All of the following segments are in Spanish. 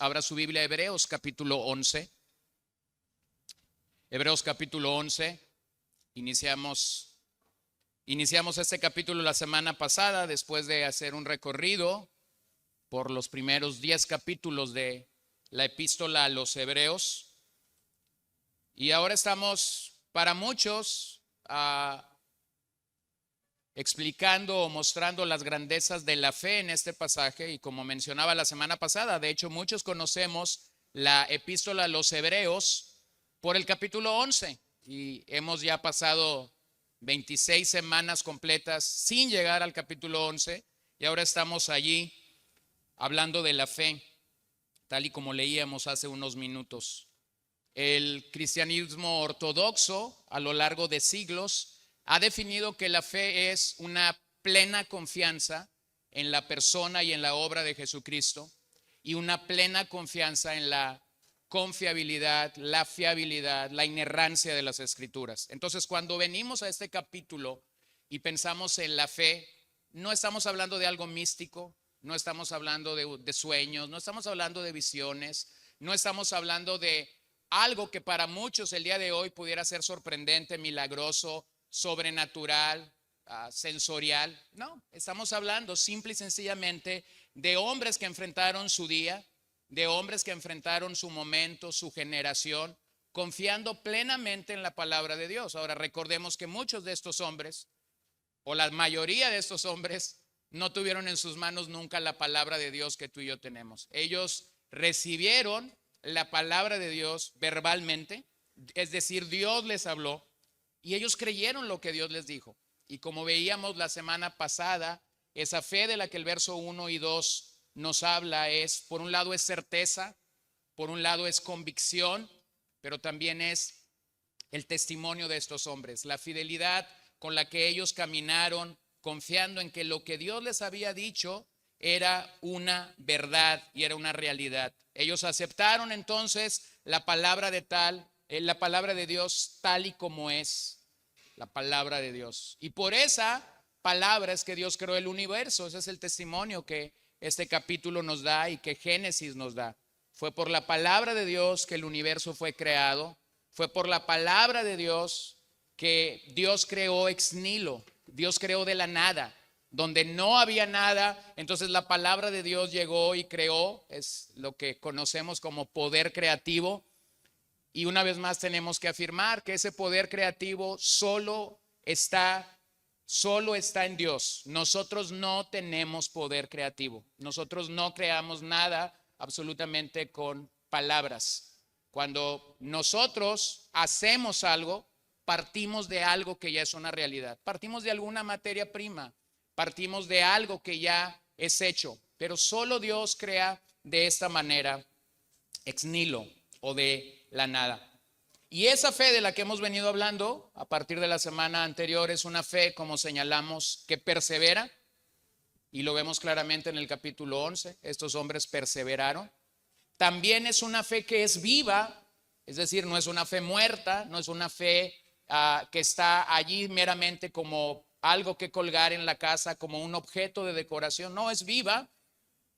abra su Biblia a Hebreos capítulo 11. Hebreos capítulo 11. Iniciamos este capítulo la semana pasada después de hacer un recorrido por los primeros 10 capítulos de la epístola a los Hebreos. Y ahora estamos, para muchos, explicando o mostrando las grandezas de la fe en este pasaje. Y como mencionaba la semana pasada, de hecho muchos conocemos la epístola a los Hebreos por el capítulo 11. Y hemos ya pasado 26 semanas completas sin llegar al capítulo 11. Y ahora estamos allí hablando de la fe, tal y como leíamos hace unos minutos. El cristianismo ortodoxo a lo largo de siglos ha definido que la fe es una plena confianza en la persona y en la obra de Jesucristo y una plena confianza en la confiabilidad, la fiabilidad, la inerrancia de las Escrituras. Entonces, cuando venimos a este capítulo y pensamos en la fe, no estamos hablando de algo místico, no estamos hablando de sueños, no estamos hablando de visiones, no estamos hablando de algo que para muchos el día de hoy pudiera ser sorprendente, milagroso, sobrenatural, sensorial. No, estamos hablando simple y sencillamente de hombres que enfrentaron su día, de hombres que enfrentaron su momento, su generación, confiando plenamente en la palabra de Dios. Ahora recordemos que muchos de estos hombres, o la mayoría de estos hombres, no tuvieron en sus manos nunca la palabra de Dios que tú y yo tenemos. Ellos recibieron la palabra de Dios verbalmente, es decir, Dios les habló y ellos creyeron lo que Dios les dijo. Y como veíamos la semana pasada, esa fe de la que el verso 1 y 2 nos habla es, por un lado es certeza, por un lado es convicción, pero también es el testimonio de estos hombres, la fidelidad con la que ellos caminaron, confiando en que lo que Dios les había dicho era una verdad y era una realidad. Ellos aceptaron entonces la palabra de Dios tal y como es la palabra de Dios. Y por esa palabra es que Dios creó el universo. Ese es el testimonio que este capítulo nos da y que Génesis nos da. Fue por la palabra de Dios que el universo fue creado. Fue por la palabra de Dios que Dios creó ex nihilo. Dios creó de la nada. Donde no había nada, entonces la palabra de Dios llegó y creó. Es lo que conocemos como poder creativo. Y una vez más tenemos que afirmar que ese poder creativo solo está en Dios. Nosotros no tenemos poder creativo. Nosotros no creamos nada absolutamente con palabras. Cuando nosotros hacemos algo, partimos de algo que ya es una realidad. Partimos de alguna materia prima. Partimos de algo que ya es hecho. Pero solo Dios crea de esta manera, ex nihilo, o de la nada. Y esa fe de la que hemos venido hablando a partir de la semana anterior es una fe, como señalamos, que persevera. Y lo vemos claramente en el capítulo 11. Estos hombres perseveraron. También es una fe que es viva, es decir, no es una fe muerta, no es una fe que está allí meramente como algo que colgar en la casa, como un objeto de decoración. No, es viva.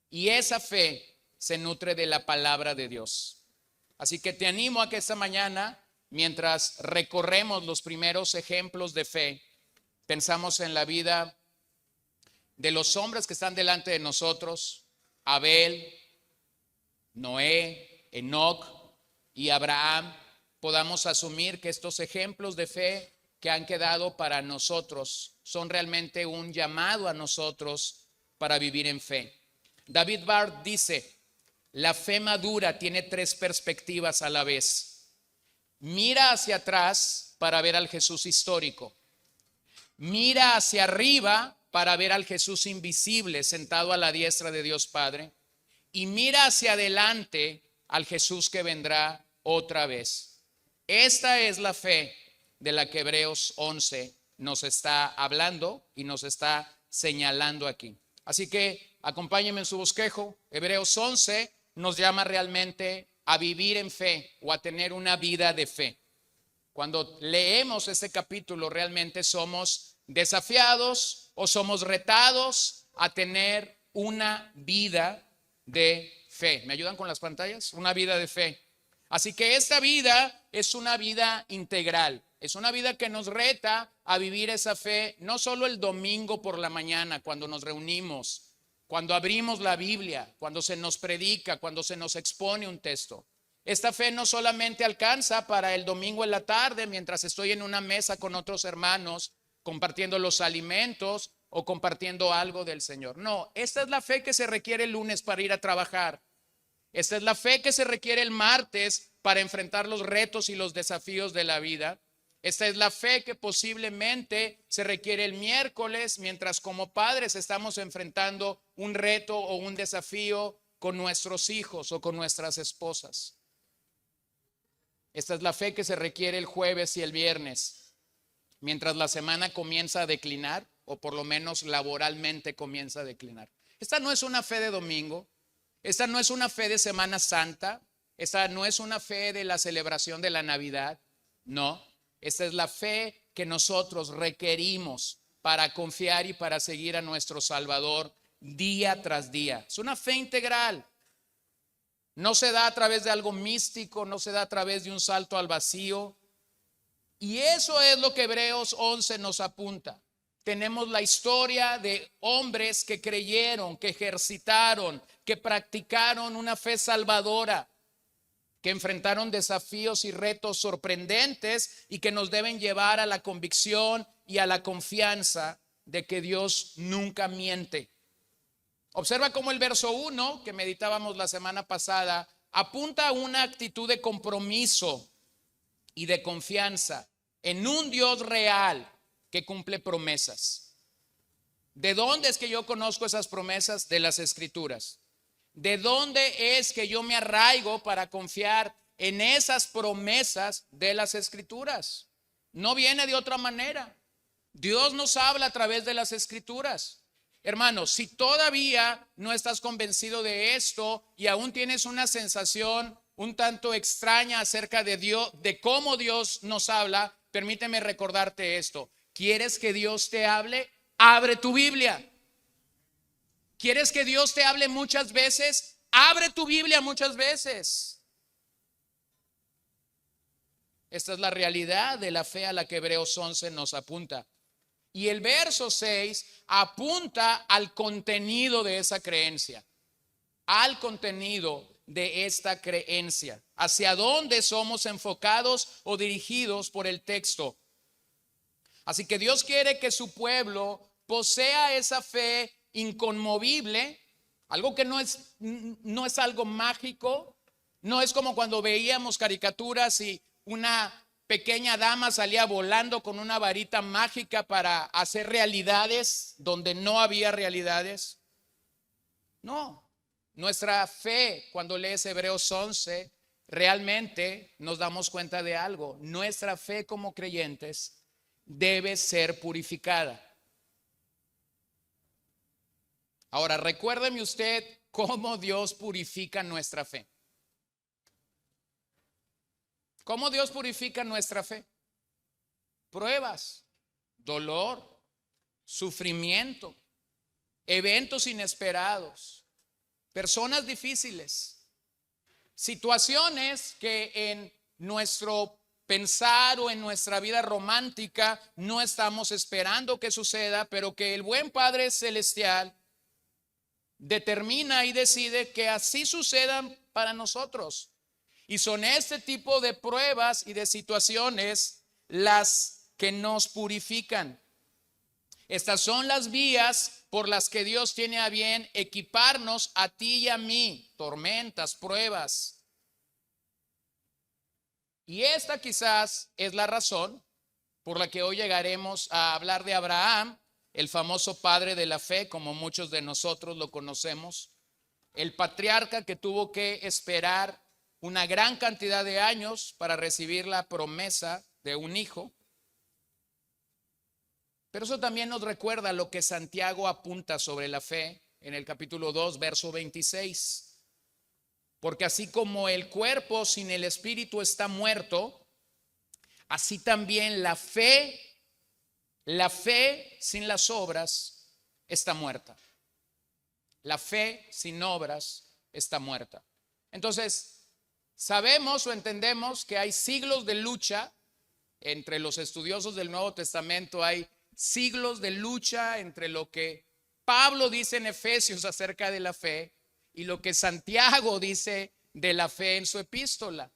Y esa fe se nutre de la palabra de Dios. Así que te animo a que esta mañana, mientras recorremos los primeros ejemplos de fe, pensamos en la vida de los hombres que están delante de nosotros: Abel, Noé, Enoc y Abraham. Podamos asumir que estos ejemplos de fe que han quedado para nosotros son realmente un llamado a nosotros para vivir en fe. David Barth dice: la fe madura tiene 3 perspectivas a la vez. Mira hacia atrás para ver al Jesús histórico. Mira hacia arriba para ver al Jesús invisible sentado a la diestra de Dios Padre. Y mira hacia adelante al Jesús que vendrá otra vez. Esta es la fe de la que Hebreos 11 nos está hablando y nos está señalando aquí. Así que acompáñenme en su bosquejo. Hebreos 11 nos llama realmente a vivir en fe o a tener una vida de fe. Cuando leemos este capítulo, realmente somos desafiados o somos retados a tener una vida de fe. fe. ¿Me ayudan con las pantallas? Una vida de fe. Así que esta vida es una vida integral. Es una vida que nos reta a vivir esa fe, no solo el domingo por la mañana, cuando nos reunimos, cuando abrimos la Biblia, cuando se nos predica, cuando se nos expone un texto. Esta fe no solamente alcanza para el domingo en la tarde, mientras estoy en una mesa con otros hermanos, compartiendo los alimentos o compartiendo algo del Señor. No, esta es la fe que se requiere el lunes para ir a trabajar. Esta es la fe que se requiere el martes para enfrentar los retos y los desafíos de la vida. Esta es la fe que posiblemente se requiere el miércoles, mientras como padres estamos enfrentando un reto o un desafío con nuestros hijos o con nuestras esposas. Esta es la fe que se requiere el jueves y el viernes, mientras la semana comienza a declinar, o por lo menos laboralmente comienza a declinar. Esta no es una fe de domingo, esta no es una fe de Semana Santa, esta no es una fe de la celebración de la Navidad, no. Esta es la fe que nosotros requerimos para confiar y para seguir a nuestro Salvador día tras día. Es una fe integral. No se da a través de algo místico, no se da a través de un salto al vacío. Y eso es lo que Hebreos 11 nos apunta. Tenemos la historia de hombres que creyeron, que ejercitaron, que practicaron una fe salvadora, que enfrentaron desafíos y retos sorprendentes y que nos deben llevar a la convicción y a la confianza de que Dios nunca miente. Observa cómo el verso 1 que meditábamos la semana pasada apunta a una actitud de compromiso y de confianza en un Dios real que cumple promesas. ¿De dónde es que yo conozco esas promesas? De las Escrituras. ¿De dónde es que yo me arraigo para confiar en esas promesas de las Escrituras? No viene de otra manera. Dios nos habla a través de las Escrituras. Hermanos, si todavía no estás convencido de esto y aún tienes una sensación un tanto extraña acerca de Dios, de cómo Dios nos habla, permíteme recordarte esto. ¿Quieres que Dios te hable? Abre tu Biblia. ¿Quieres que Dios te hable muchas veces? Abre tu Biblia muchas veces. Esta es la realidad de la fe a la que Hebreos 11 nos apunta. Y el verso 6 apunta al contenido de esa creencia, al contenido de esta creencia, hacia dónde somos enfocados o dirigidos por el texto. Así que Dios quiere que su pueblo posea esa fe inconmovible, algo que no es algo mágico, no es como cuando veíamos caricaturas y una pequeña dama salía volando con una varita mágica para hacer realidades donde no había realidades. No, nuestra fe, cuando lees Hebreos 11, realmente nos damos cuenta de algo. Nuestra fe como creyentes debe ser purificada. Ahora, recuérdeme usted cómo Dios purifica nuestra fe. ¿Cómo Dios purifica nuestra fe? Pruebas, dolor, sufrimiento, eventos inesperados, personas difíciles, situaciones que en nuestro pensar o en nuestra vida romántica no estamos esperando que suceda, pero que el buen Padre Celestial determina y decide que así sucedan para nosotros. Y son este tipo de pruebas y de situaciones las que nos purifican. Estas son las vías por las que Dios tiene a bien equiparnos a ti y a mí. Tormentas, pruebas. Y esta quizás es la razón por la que hoy llegaremos a hablar de Abraham, el famoso padre de la fe, como muchos de nosotros lo conocemos. El patriarca que tuvo que esperar una gran cantidad de años para recibir la promesa de un hijo. Pero eso también nos recuerda lo que Santiago apunta sobre la fe en el capítulo 2, verso 26. Porque así como el cuerpo sin el espíritu está muerto, así también la fe sin las obras está muerta. La fe sin obras está muerta. Entonces, sabemos o entendemos que hay siglos de lucha entre los estudiosos del Nuevo Testamento, hay siglos de lucha entre lo que Pablo dice en Efesios acerca de la fe y lo que Santiago dice de la fe en su epístola.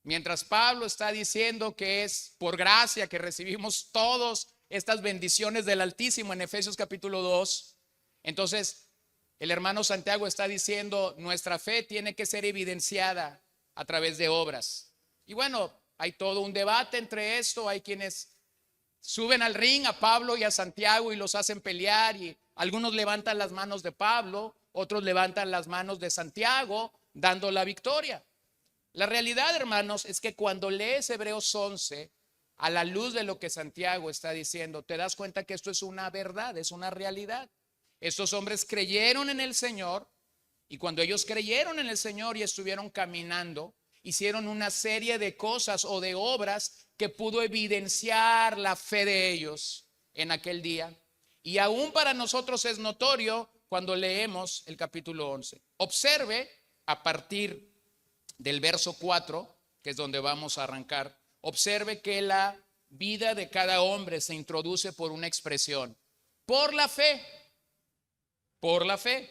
Mientras Pablo está diciendo que es por gracia que recibimos todas estas bendiciones del Altísimo en Efesios capítulo 2, entonces el hermano Santiago está diciendo nuestra fe tiene que ser evidenciada a través de obras. Y bueno, hay todo un debate entre esto, hay quienes suben al ring a Pablo y a Santiago y los hacen pelear, y algunos levantan las manos de Pablo, otros levantan las manos de Santiago, dando la victoria. La realidad, hermanos, es que cuando lees Hebreos 11, a la luz de lo que Santiago está diciendo, te das cuenta que esto es una verdad, es una realidad. Estos hombres creyeron en el Señor, y cuando ellos creyeron en el Señor y estuvieron caminando, hicieron una serie de cosas o de obras que pudo evidenciar la fe de ellos en aquel día. Y aún para nosotros es notorio cuando leemos el capítulo 11. Observe a partir del verso 4, que es donde vamos a arrancar, observe que la vida de cada hombre se introduce por una expresión: por la fe, por la fe.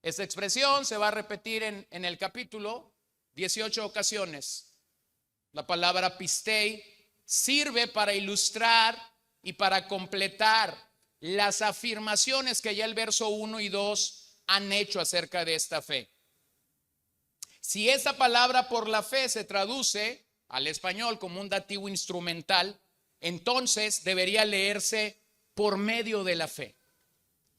Esta expresión se va a repetir en el capítulo 18 ocasiones. La palabra pistei sirve para ilustrar y para completar las afirmaciones que ya el verso 1 y 2 han hecho acerca de esta fe. Si esa palabra por la fe se traduce al español como un dativo instrumental, entonces debería leerse por medio de la fe.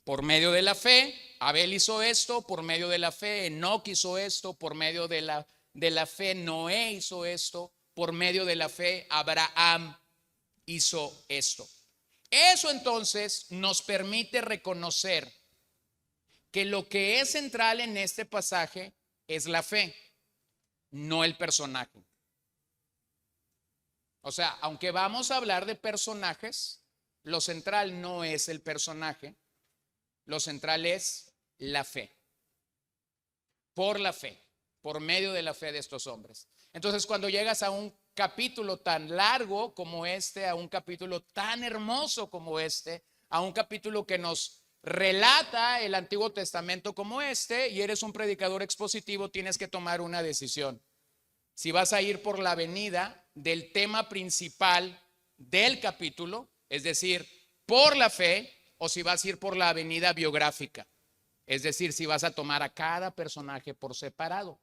Por medio de la fe, Abel hizo esto; por medio de la fe, Enoc hizo esto; por medio de la fe, Noé hizo esto; por medio de la fe, Abraham hizo esto. Eso entonces nos permite reconocer que lo que es central en este pasaje es la fe, no el personaje. O sea, aunque vamos a hablar de personajes, lo central no es el personaje, lo central es la fe. Por la fe, por medio de la fe de estos hombres. Entonces, cuando llegas a un capítulo tan largo como este, a un capítulo tan hermoso como este, a un capítulo que nos relata el Antiguo Testamento como este, y eres un predicador expositivo, tienes que tomar una decisión. Si vas a ir por la avenida del tema principal del capítulo, es decir, por la fe, o si vas a ir por la avenida biográfica, es decir, si vas a tomar a cada personaje por separado.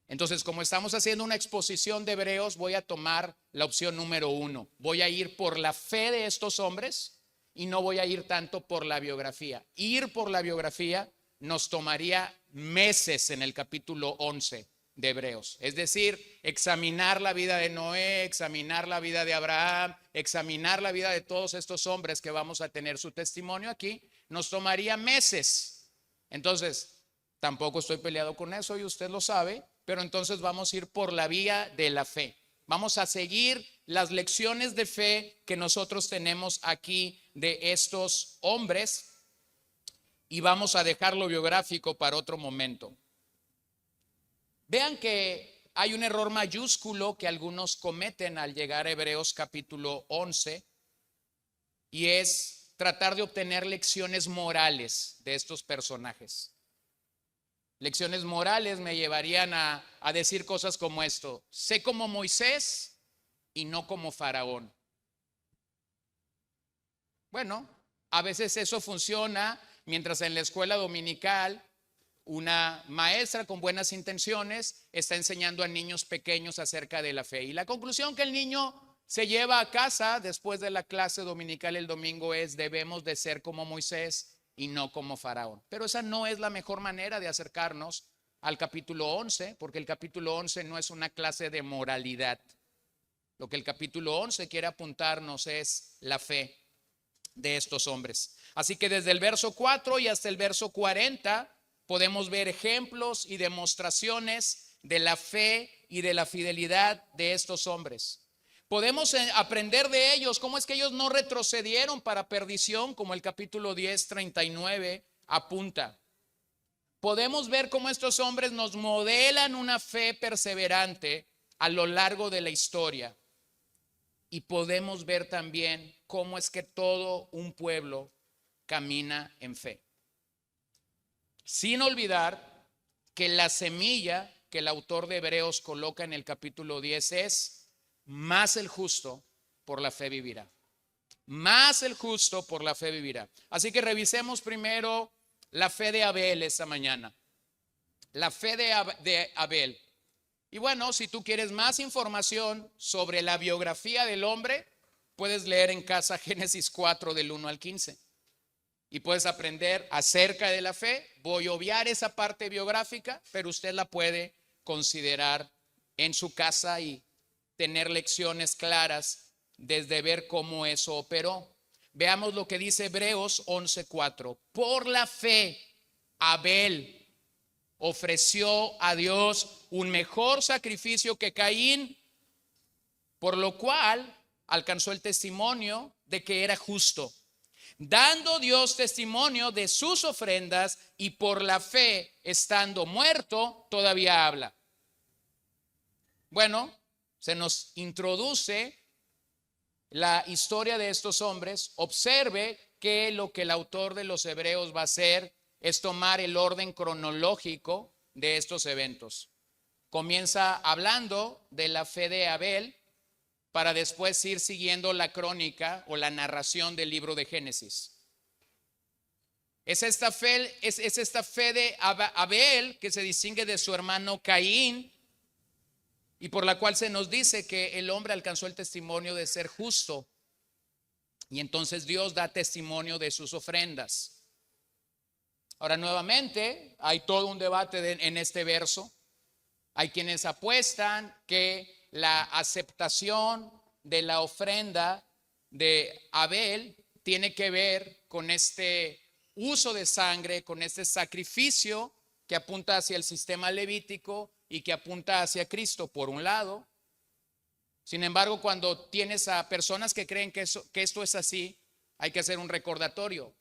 Entonces, como estamos haciendo una exposición de Hebreos, voy a tomar la opción número 1. Voy a ir por la fe de estos hombres y no voy a ir tanto por la biografía. Ir por la biografía nos tomaría meses en el capítulo 11 de Hebreos. Es decir, examinar la vida de Noé, examinar la vida de Abraham, examinar la vida de todos estos hombres que vamos a tener su testimonio aquí, nos tomaría meses. Entonces, tampoco estoy peleado con eso y usted lo sabe, pero entonces vamos a ir por la vía de la fe. Vamos a seguir las lecciones de fe que nosotros tenemos aquí de estos hombres y vamos a dejar lo biográfico para otro momento. Vean que hay un error mayúsculo que algunos cometen al llegar a Hebreos capítulo 11, y es tratar de obtener lecciones morales de estos personajes. Lecciones morales me llevarían a decir cosas como esto: sé como Moisés y no como Faraón. Bueno, a veces eso funciona mientras en la escuela dominical una maestra con buenas intenciones está enseñando a niños pequeños acerca de la fe. Y la conclusión que el niño se lleva a casa después de la clase dominical el domingo es: debemos de ser como Moisés y no como Faraón. Pero esa no es la mejor manera de acercarnos al capítulo 11, porque el capítulo 11 no es una clase de moralidad. Lo que el capítulo 11 quiere apuntarnos es la fe de estos hombres. Así que desde el verso 4 y hasta el verso 40 podemos ver ejemplos y demostraciones de la fe y de la fidelidad de estos hombres. Podemos aprender de ellos cómo es que ellos no retrocedieron para perdición, como el capítulo 10, 39 apunta. podemos ver cómo estos hombres nos modelan una fe perseverante a lo largo de la historia. Y podemos ver también cómo es que todo un pueblo camina en fe. Sin olvidar que la semilla que el autor de Hebreos coloca en el capítulo 10 es: más el justo por la fe vivirá. Más el justo por la fe vivirá. Así que revisemos primero la fe de Abel esta mañana. La fe de Abel. Y bueno, si tú quieres más información sobre la biografía del hombre, puedes leer en casa Génesis 4 del 1 al 15. Y puedes aprender acerca de la fe. Voy a obviar esa parte biográfica, pero usted la puede considerar en su casa y tener lecciones claras desde ver cómo eso operó. Veamos lo que dice Hebreos 11:4. Por la fe, Abel ofreció a Dios un mejor sacrificio que Caín, por lo cual alcanzó el testimonio de que era justo, dando Dios testimonio de sus ofrendas, y por la fe, estando muerto, todavía habla. Bueno, se nos introduce la historia de estos hombres. Observe que lo que el autor de los Hebreos va a hacer es tomar el orden cronológico de estos eventos. Comienza hablando de la fe de Abel para después ir siguiendo la crónica o la narración del libro de Génesis. Es esta fe de Abel que se distingue de su hermano Caín, y por la cual se nos dice que el hombre alcanzó el testimonio de ser justo. Y entonces Dios da testimonio de sus ofrendas. Ahora, nuevamente, hay todo un debate en este verso. Hay quienes apuestan que la aceptación de la ofrenda de Abel tiene que ver con este uso de sangre, con este sacrificio que apunta hacia el sistema levítico y que apunta hacia Cristo, por un lado. Sin embargo, cuando tienes a personas que creen que esto es así, hay que hacer un recordatorio.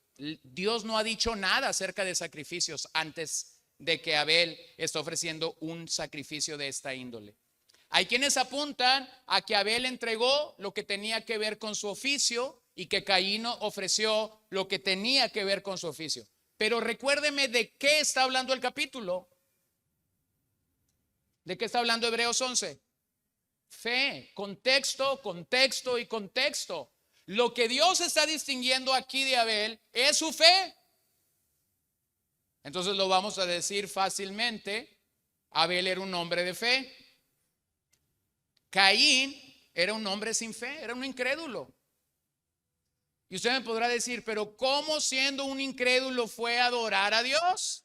Dios no ha dicho nada acerca de sacrificios antes de que Abel está ofreciendo un sacrificio de esta índole. Hay quienes apuntan a que Abel entregó lo que tenía que ver con su oficio y que Caín ofreció lo que tenía que ver con su oficio. Pero recuérdeme de qué está hablando el capítulo. ¿De qué está hablando Hebreos 11? Fe, contexto, contexto y contexto. Lo que Dios está distinguiendo aquí de Abel es su fe. Entonces lo vamos a decir fácilmente. Abel era un hombre de fe. Caín era un hombre sin fe, era un incrédulo. Y usted me podrá decir, pero ¿cómo siendo un incrédulo fue a adorar a Dios?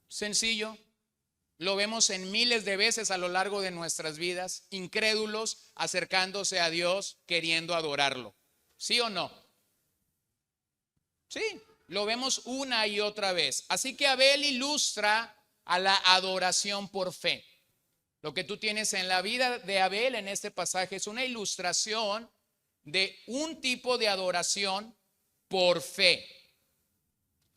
Sencillo. Lo vemos en miles de veces a lo largo de nuestras vidas, incrédulos acercándose a Dios queriendo adorarlo. ¿Sí o no? Sí, lo vemos una y otra vez. Así que Abel ilustra a la adoración por fe. Lo que tú tienes en la vida de Abel en este pasaje es una ilustración de un tipo de adoración por fe.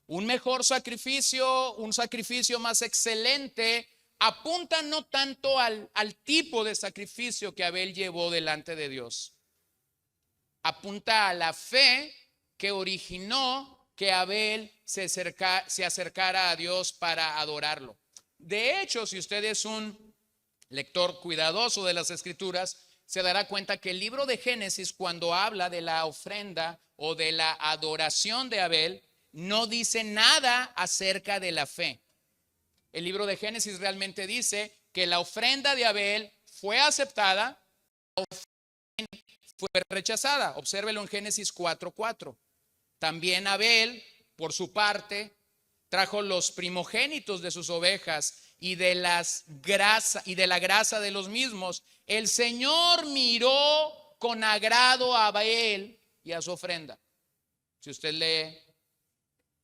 Un mejor sacrificio, un sacrificio más excelente, apunta no tanto al tipo de sacrificio que Abel llevó delante de Dios. Apunta a la fe que originó que Abel se acercara a Dios para adorarlo. De hecho, si usted es un lector cuidadoso de las Escrituras, se dará cuenta que el libro de Génesis, cuando habla de la ofrenda o de la adoración de Abel, no dice nada acerca de la fe. El libro de Génesis realmente dice que la ofrenda de Abel fue aceptada, la ofrenda fue rechazada. Obsérvelo en Génesis 4:4. También Abel, por su parte, trajo los primogénitos de sus ovejas y de la grasa de los mismos. El Señor miró con agrado a Abel y a su ofrenda. Si usted lee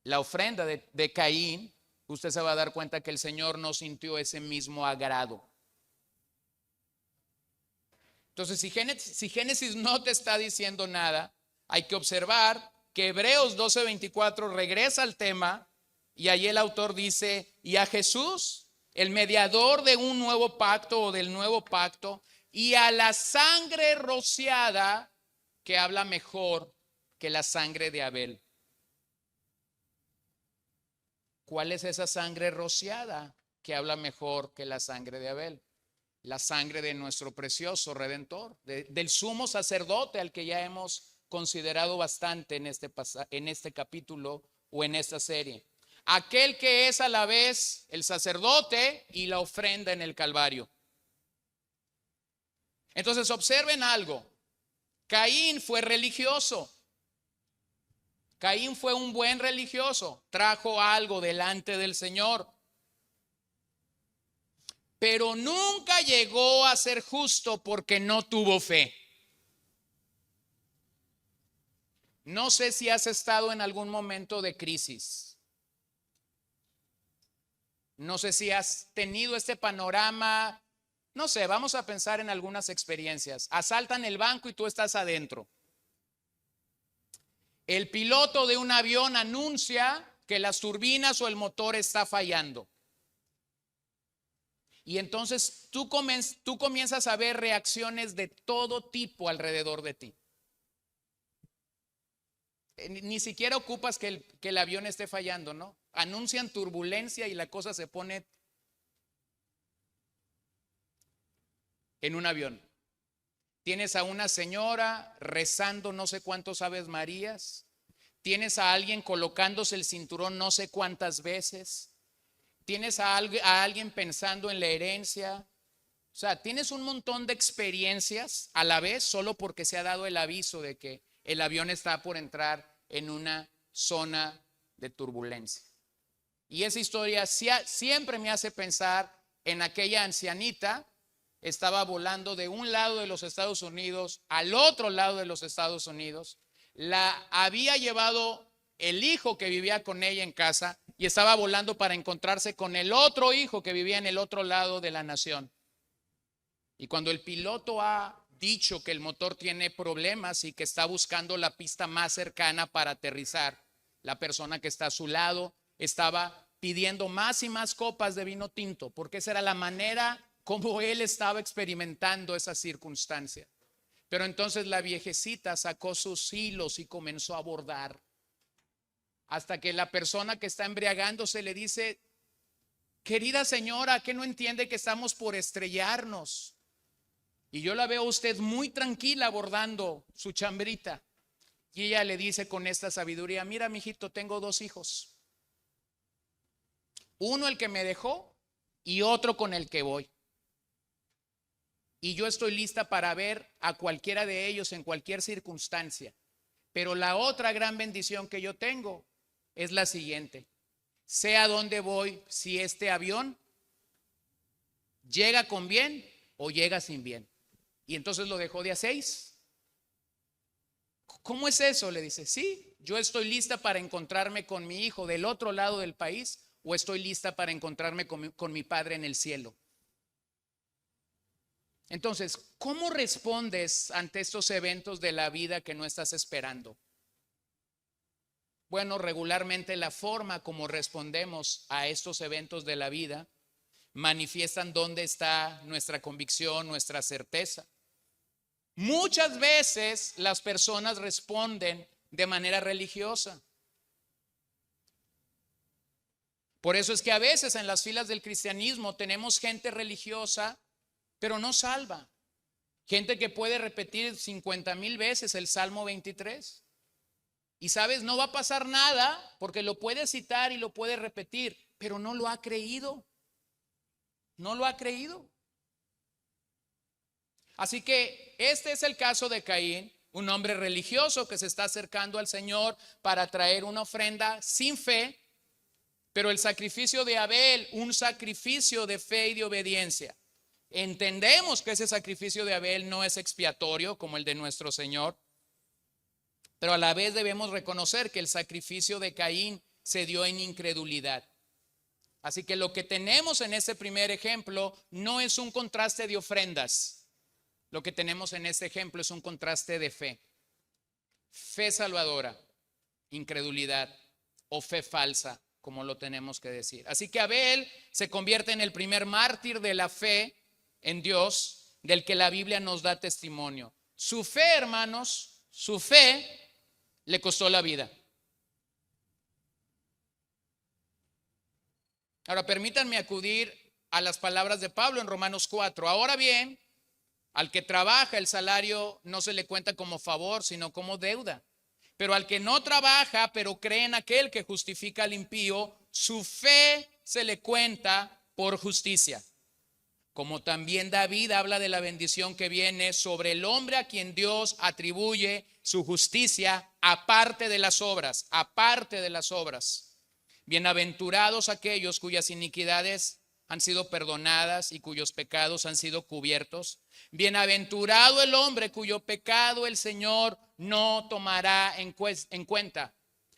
la ofrenda de Caín, usted se va a dar cuenta que el Señor no sintió ese mismo agrado. Entonces, si Génesis no te está diciendo nada, hay que observar que Hebreos 12:24 regresa al tema Y ahí el autor dice, y a Jesús, el mediador de un nuevo pacto o del nuevo pacto, y a la sangre rociada, que habla mejor que la sangre de Abel. ¿Cuál es esa sangre rociada que habla mejor que la sangre de Abel? La sangre de nuestro precioso Redentor, del sumo sacerdote al que ya hemos considerado bastante en este capítulo o en esta serie. Aquel que es a la vez el sacerdote y la ofrenda en el Calvario. Entonces observen algo. Caín fue religioso. Caín fue un buen religioso. Trajo algo delante del Señor. Pero nunca llegó a ser justo porque no tuvo fe. No sé si has estado en algún momento de crisis. No sé si has tenido este panorama. No sé, vamos a pensar en algunas experiencias. Asaltan el banco y tú estás adentro. El piloto de un avión anuncia que las turbinas o el motor está fallando. Y entonces tú comienzas a ver reacciones de todo tipo alrededor de ti. Ni siquiera ocupas que el avión esté fallando, ¿no? Anuncian turbulencia y la cosa se pone en un avión. Tienes a una señora rezando no sé cuántos Aves Marías. Tienes a alguien colocándose el cinturón no sé cuántas veces. Tienes a alguien pensando en la herencia. O sea, tienes un montón de experiencias a la vez solo porque se ha dado el aviso de que el avión está por entrar en una zona de turbulencia. Y esa historia siempre me hace pensar en aquella ancianita. Estaba volando de un lado de los Estados Unidos al otro lado de los Estados Unidos. La había llevado el hijo que vivía con ella en casa y estaba volando para encontrarse con el otro hijo que vivía en el otro lado de la nación. Y cuando el piloto ha dicho que el motor tiene problemas y que está buscando la pista más cercana para aterrizar, la persona que está a su lado estaba pidiendo más y más copas de vino tinto, porque esa era la manera como él estaba experimentando esa circunstancia. Pero entonces la viejecita sacó sus hilos y comenzó a bordar, hasta que la persona que está embriagándose le dice: querida señora, ¿qué no entiende que estamos por estrellarnos? Y yo la veo a usted muy tranquila bordando su chambrita. Y ella le dice con esta sabiduría: mira, mijito, tengo dos hijos. Uno el que me dejó y otro con el que voy. Y yo estoy lista para ver a cualquiera de ellos en cualquier circunstancia. Pero la otra gran bendición que yo tengo es la siguiente: sé a dónde voy, si este avión llega con bien o llega sin bien. Y entonces lo dejó de a 6. ¿Cómo es eso? Le dice: sí, yo estoy lista para encontrarme con mi hijo del otro lado del país, o estoy lista para encontrarme con mi padre en el cielo. Entonces, ¿cómo respondes ante estos eventos de la vida que no estás esperando? Bueno, regularmente la forma como respondemos a estos eventos de la vida manifiestan dónde está nuestra convicción, nuestra certeza. Muchas veces las personas responden de manera religiosa. Por eso es que a veces en las filas del cristianismo tenemos gente religiosa, pero no salva. Gente que puede repetir 50,000 veces el Salmo 23. Y sabes, no va a pasar nada porque lo puede citar y lo puede repetir, pero no lo ha creído. No lo ha creído. Así que este es el caso de Caín, un hombre religioso que se está acercando al Señor para traer una ofrenda sin fe, pero el sacrificio de Abel, un sacrificio de fe y de obediencia. Entendemos que ese sacrificio de Abel no es expiatorio como el de nuestro Señor, pero a la vez debemos reconocer que el sacrificio de Caín se dio en incredulidad. Así que lo que tenemos en este primer ejemplo no es un contraste de ofrendas. Lo que tenemos en este ejemplo es un contraste de fe. Fe salvadora, incredulidad o fe falsa, como lo tenemos que decir. Así que Abel se convierte en el primer mártir de la fe en Dios, del que la Biblia nos da testimonio. Su fe, hermanos, su fe le costó la vida. Ahora permítanme acudir a las palabras de Pablo en Romanos 4. Ahora bien, al que trabaja el salario no se le cuenta como favor, sino como deuda. Pero al que no trabaja, pero cree en aquel que justifica al impío, su fe se le cuenta por justicia. Como también David habla de la bendición que viene sobre el hombre a quien Dios atribuye su justicia aparte de las obras, aparte de las obras. Bienaventurados aquellos cuyas iniquidades han sido perdonadas y cuyos pecados han sido cubiertos. Bienaventurado el hombre cuyo pecado el Señor no tomará en cuenta.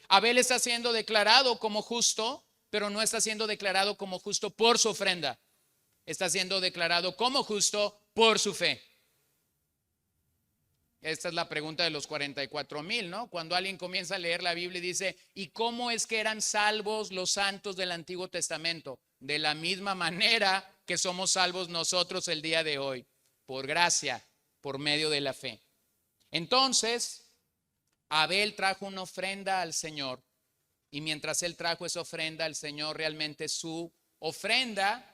Abel está siendo declarado como justo, pero no está siendo declarado como justo por su ofrenda. Está siendo declarado como justo por su fe. Esta es la pregunta de los 44,000, ¿no? Cuando alguien comienza a leer la Biblia y dice, ¿y cómo es que eran salvos los santos del Antiguo Testamento? De la misma manera que somos salvos nosotros el día de hoy, por gracia, por medio de la fe. Entonces, Abel trajo una ofrenda al Señor, y mientras él trajo esa ofrenda al Señor, realmente su ofrenda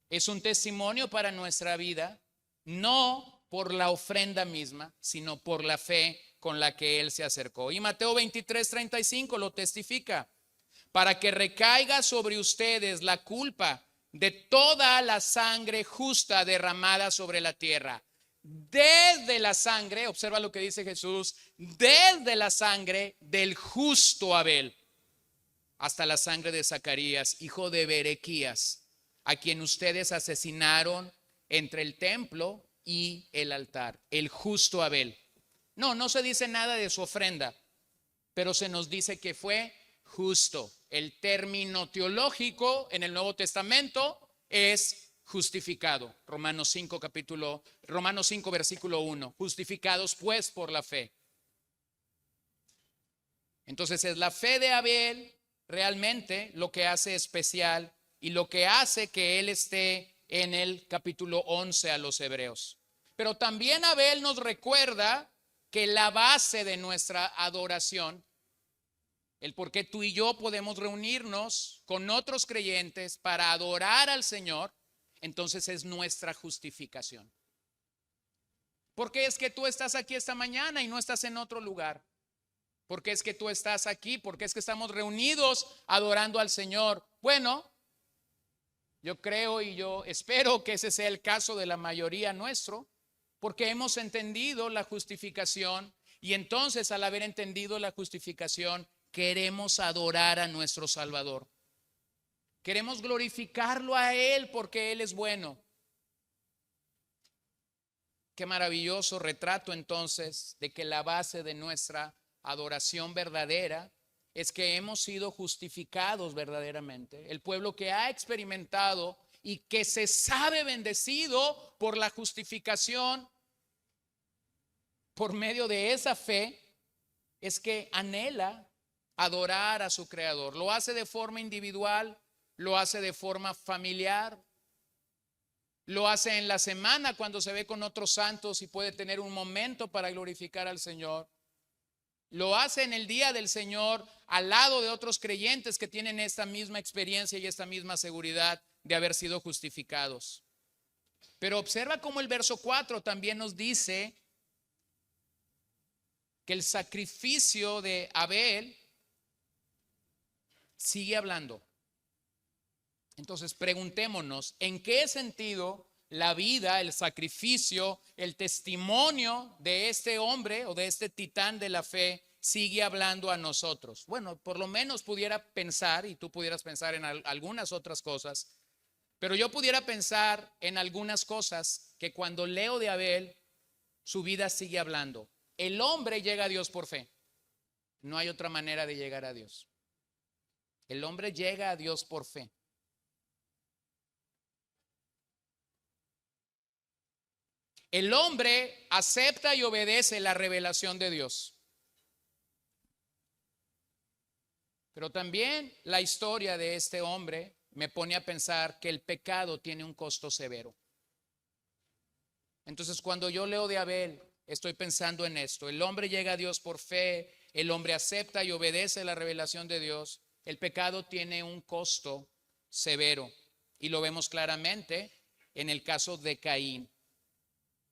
es un testimonio para nuestra vida, no por la ofrenda misma, sino por la fe con la que él se acercó. Y Mateo 23:35 lo testifica. Para que recaiga sobre ustedes la culpa de toda la sangre justa derramada sobre la tierra. Desde la sangre, observa lo que dice Jesús, desde la sangre del justo Abel hasta la sangre de Zacarías, hijo de Berequías, a quien ustedes asesinaron entre el templo y el altar, el justo Abel. No se dice nada de su ofrenda, pero se nos dice que fue justo. El término teológico en el Nuevo Testamento es justificado. Romanos 5 versículo 1. Justificados pues por la fe. Entonces es la fe de Abel realmente lo que hace especial y lo que hace que él esté en el capítulo 11 a los Hebreos. Pero también Abel nos recuerda que la base de nuestra adoración, el por qué tú y yo podemos reunirnos con otros creyentes para adorar al Señor, entonces es nuestra justificación. ¿Por qué es que tú estás aquí esta mañana y no estás en otro lugar? ¿Por qué es que tú estás aquí? ¿Por qué es que estamos reunidos adorando al Señor? Bueno, yo creo y yo espero que ese sea el caso de la mayoría nuestro, porque hemos entendido la justificación y entonces al haber entendido la justificación queremos adorar a nuestro Salvador. Queremos glorificarlo a Él porque Él es bueno. Qué maravilloso retrato entonces de que la base de nuestra adoración verdadera es que hemos sido justificados verdaderamente. El pueblo que ha experimentado y que se sabe bendecido por la justificación por medio de esa fe es que anhela adorar a su Creador. Lo hace de forma individual, lo hace de forma familiar, lo hace en la semana cuando se ve con otros santos y puede tener un momento para glorificar al Señor. Lo hace en el día del Señor al lado de otros creyentes que tienen esta misma experiencia y esta misma seguridad de haber sido justificados. Pero observa cómo el verso 4 también nos dice que el sacrificio de Abel sigue hablando. Entonces preguntémonos, ¿en qué sentido la vida, el sacrificio, el testimonio de este hombre o de este titán de la fe sigue hablando a nosotros? Bueno, por lo menos pudiera pensar, y tú pudieras pensar en algunas otras cosas, pero yo pudiera pensar en algunas cosas que cuando leo de Abel, su vida sigue hablando. El hombre llega a Dios por fe. No hay otra manera de llegar a Dios. El hombre llega a Dios por fe. El hombre acepta y obedece la revelación de Dios. Pero también la historia de este hombre me pone a pensar que el pecado tiene un costo severo. Entonces, cuando yo leo de Abel, estoy pensando en esto. El hombre llega a Dios por fe, el hombre acepta y obedece la revelación de Dios. El pecado tiene un costo severo y lo vemos claramente en el caso de Caín,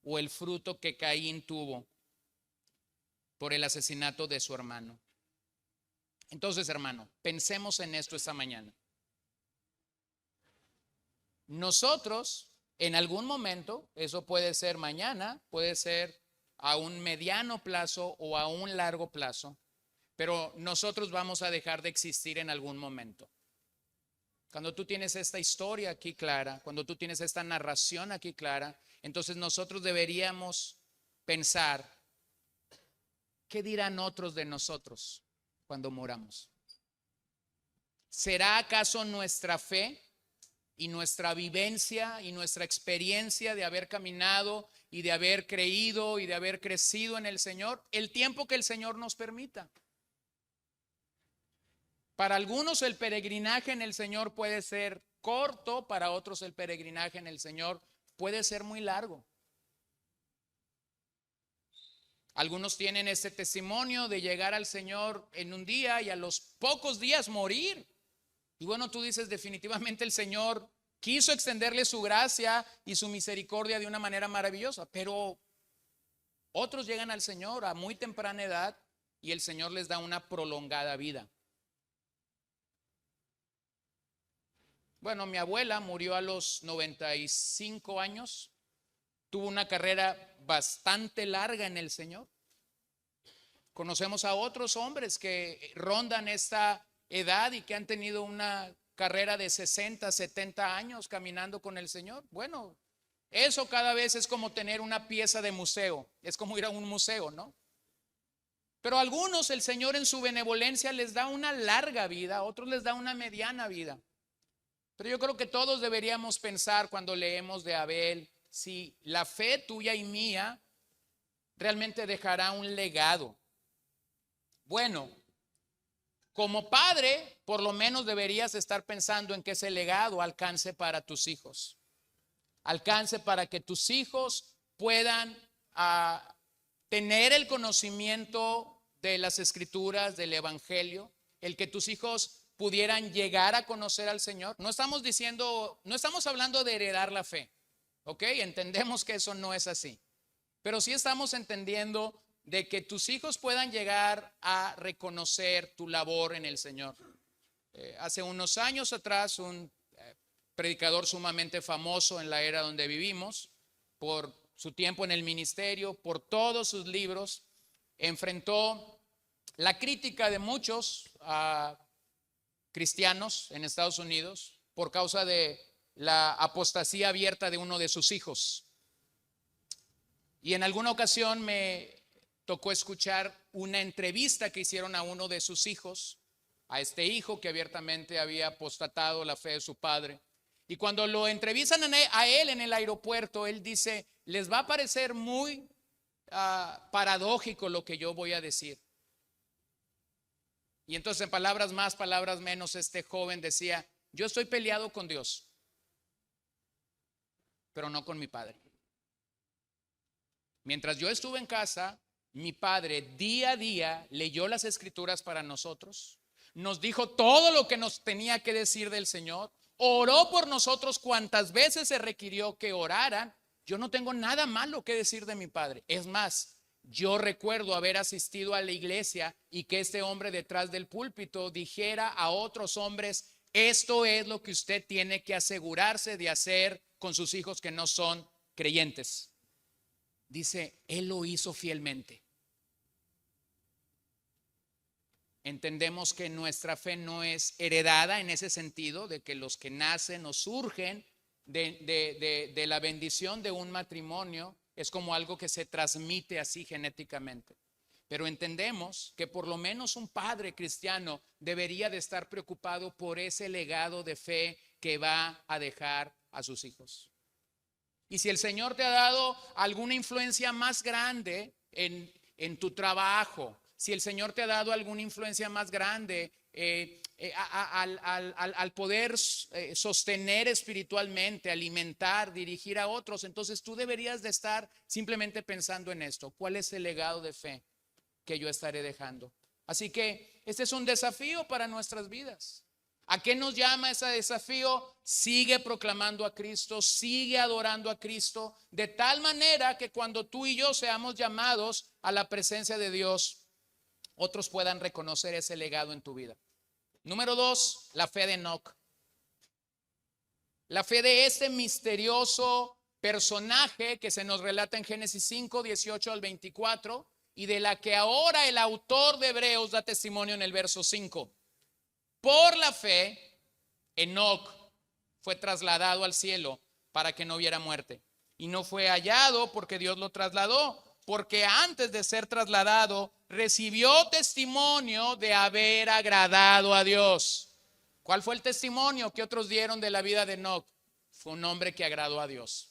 o el fruto que Caín tuvo por el asesinato de su hermano. Entonces, hermano, pensemos en esto esta mañana. Nosotros, en algún momento, eso puede ser mañana, puede ser a un mediano plazo o a un largo plazo, pero nosotros vamos a dejar de existir en algún momento. Cuando tú tienes esta historia aquí clara, cuando tú tienes esta narración aquí clara, entonces nosotros deberíamos pensar, ¿qué dirán otros de nosotros cuando moramos? ¿Será acaso nuestra fe y nuestra vivencia y nuestra experiencia de haber caminado y de haber creído y de haber crecido en el Señor el tiempo que el Señor nos permita? Para algunos el peregrinaje en el Señor puede ser corto, para otros el peregrinaje en el Señor puede ser muy largo. Algunos tienen ese testimonio de llegar al Señor en un día y a los pocos días morir. Y bueno, tú dices, definitivamente el Señor quiso extenderle su gracia y su misericordia de una manera maravillosa, pero otros llegan al Señor a muy temprana edad y el Señor les da una prolongada vida. Bueno, mi abuela murió a los 95 años, tuvo una carrera bastante larga en el Señor. Conocemos a otros hombres que rondan esta edad y que han tenido una carrera de 60, 70 años caminando con el Señor. Bueno, eso cada vez es como tener una pieza de museo, es como ir a un museo, ¿no? Pero a algunos el Señor en su benevolencia les da una larga vida, a otros les da una mediana vida. Pero yo creo que todos deberíamos pensar cuando leemos de Abel, si la fe tuya y mía realmente dejará un legado. Bueno, como padre, por lo menos deberías estar pensando en que ese legado alcance para tus hijos. Alcance para que tus hijos puedan tener el conocimiento de las Escrituras, del Evangelio, el que tus hijos pudieran llegar a conocer al Señor. No estamos hablando de heredar la fe, ¿ok? Entendemos que eso no es así, pero sí estamos entendiendo de que tus hijos puedan llegar a reconocer tu labor en el Señor. Hace unos años atrás, un predicador sumamente famoso en la era donde vivimos, por su tiempo en el ministerio, por todos sus libros, enfrentó la crítica de muchos cristianos en Estados Unidos por causa de la apostasía abierta de uno de sus hijos. Y en alguna ocasión me tocó escuchar una entrevista que hicieron a uno de sus hijos, a este hijo que abiertamente había apostatado la fe de su padre. Y cuando lo entrevistan a él en el aeropuerto, él dice, les va a parecer muy paradójico lo que yo voy a decir. Y entonces, en palabras más, palabras menos, este joven decía, yo estoy peleado con Dios, pero no con mi padre. Mientras yo estuve en casa, mi padre día a día leyó las Escrituras para nosotros, nos dijo todo lo que nos tenía que decir del Señor, oró por nosotros cuantas veces se requirió que oraran. Yo no tengo nada malo que decir de mi padre. Es más, yo recuerdo haber asistido a la iglesia y que este hombre detrás del púlpito dijera a otros hombres, esto es lo que usted tiene que asegurarse de hacer con sus hijos que no son creyentes. Dice, él lo hizo fielmente. Entendemos que nuestra fe no es heredada en ese sentido, de que los que nacen o surgen de la bendición de un matrimonio es como algo que se transmite así genéticamente. Pero entendemos que por lo menos un padre cristiano debería de estar preocupado por ese legado de fe que va a dejar a sus hijos. Y si el Señor te ha dado alguna influencia más grande en tu trabajo, si el Señor te ha dado alguna influencia más grande al poder sostener espiritualmente, alimentar, dirigir a otros. Entonces tú deberías de estar simplemente pensando en esto. ¿Cuál es el legado de fe que yo estaré dejando? Así que este es un desafío para nuestras vidas. ¿A qué nos llama ese desafío? Sigue proclamando a Cristo, sigue adorando a Cristo, de tal manera que cuando tú y yo seamos llamados a la presencia de Dios, otros puedan reconocer ese legado en tu vida. Número 2, la fe de Enoc. La fe de este misterioso personaje que se nos relata en Génesis 5, 18 al 24 y de la que ahora el autor de Hebreos da testimonio en el verso 5. Por la fe, Enoc fue trasladado al cielo para que no viera muerte. Y no fue hallado porque Dios lo trasladó, porque antes de ser trasladado recibió testimonio de haber agradado a Dios. ¿Cuál fue el testimonio que otros dieron de la vida de Enoc? Fue un hombre que agradó a Dios.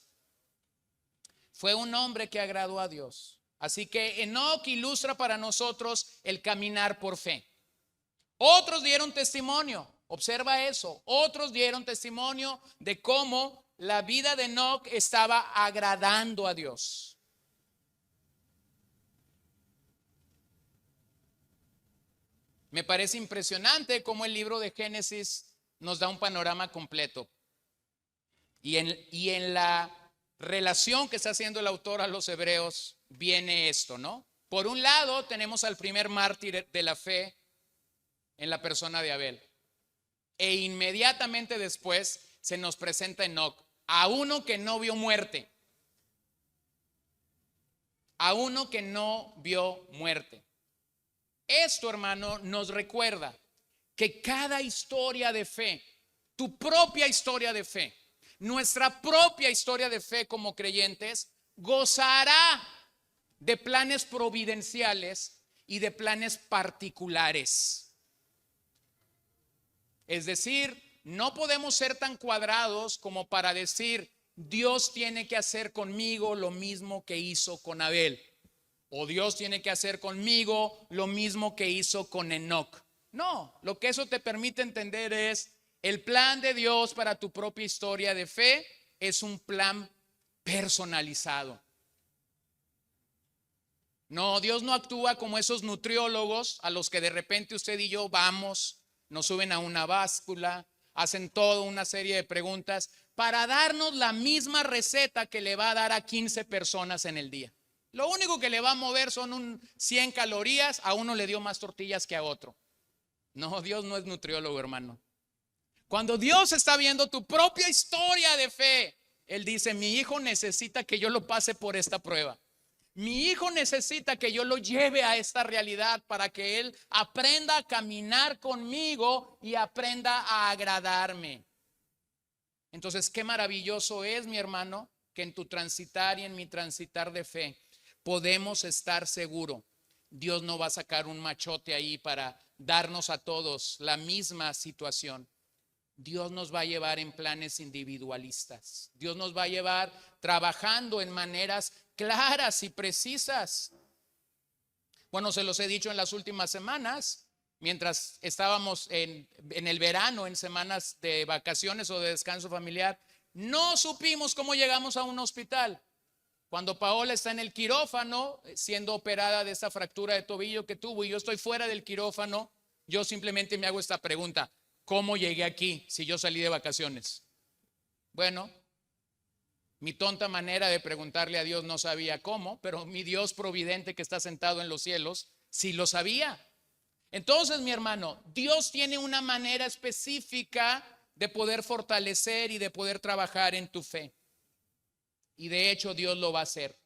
Fue un hombre que agradó a Dios. Así que Enoc ilustra para nosotros el caminar por fe. Otros dieron testimonio, observa eso, otros dieron testimonio de cómo la vida de Enoc estaba agradando a Dios. Me parece impresionante cómo el libro de Génesis nos da un panorama completo. Y en la relación que está haciendo el autor a los hebreos viene esto, ¿no? Por un lado tenemos al primer mártir de la fe en la persona de Abel. E inmediatamente después se nos presenta Enoc, a uno que no vio muerte. A uno que no vio muerte. Esto, hermano, nos recuerda que cada historia de fe, tu propia historia de fe, nuestra propia historia de fe como creyentes, gozará de planes providenciales y de planes particulares. Es decir, no podemos ser tan cuadrados como para decir, Dios tiene que hacer conmigo lo mismo que hizo con Abel. O Dios tiene que hacer conmigo lo mismo que hizo con Enoc. No, lo que eso te permite entender es el plan de Dios para tu propia historia de fe es un plan personalizado. No, Dios no actúa como esos nutriólogos a los que de repente usted y yo vamos, nos suben a una báscula, hacen toda una serie de preguntas para darnos la misma receta que le va a dar a 15 personas en el día. Lo único que le va a mover son 100 calorías, a uno le dio más tortillas que a otro. No, Dios no es nutriólogo, hermano. Cuando Dios está viendo tu propia historia de fe, Él dice, mi hijo necesita que yo lo pase por esta prueba. Mi hijo necesita que yo lo lleve a esta realidad para que él aprenda a caminar conmigo y aprenda a agradarme. Entonces, qué maravilloso es, mi hermano, que en tu transitar y en mi transitar de fe podemos estar seguros. Dios no va a sacar un machote ahí para darnos a todos la misma situación. Dios nos va a llevar en planes individualistas. Dios nos va a llevar trabajando en maneras claras y precisas. Bueno, se los he dicho en las últimas semanas, mientras estábamos en el verano, en semanas de vacaciones o de descanso familiar, no supimos cómo llegamos a un hospital. Cuando Paola está en el quirófano, siendo operada de esa fractura de tobillo que tuvo, y yo estoy fuera del quirófano, yo simplemente me hago esta pregunta: ¿cómo llegué aquí si yo salí de vacaciones? Bueno, mi tonta manera de preguntarle a Dios no sabía cómo, pero mi Dios providente que está sentado en los cielos sí lo sabía. Entonces, mi hermano, Dios tiene una manera específica de poder fortalecer y de poder trabajar en tu fe. Y de hecho Dios lo va a hacer.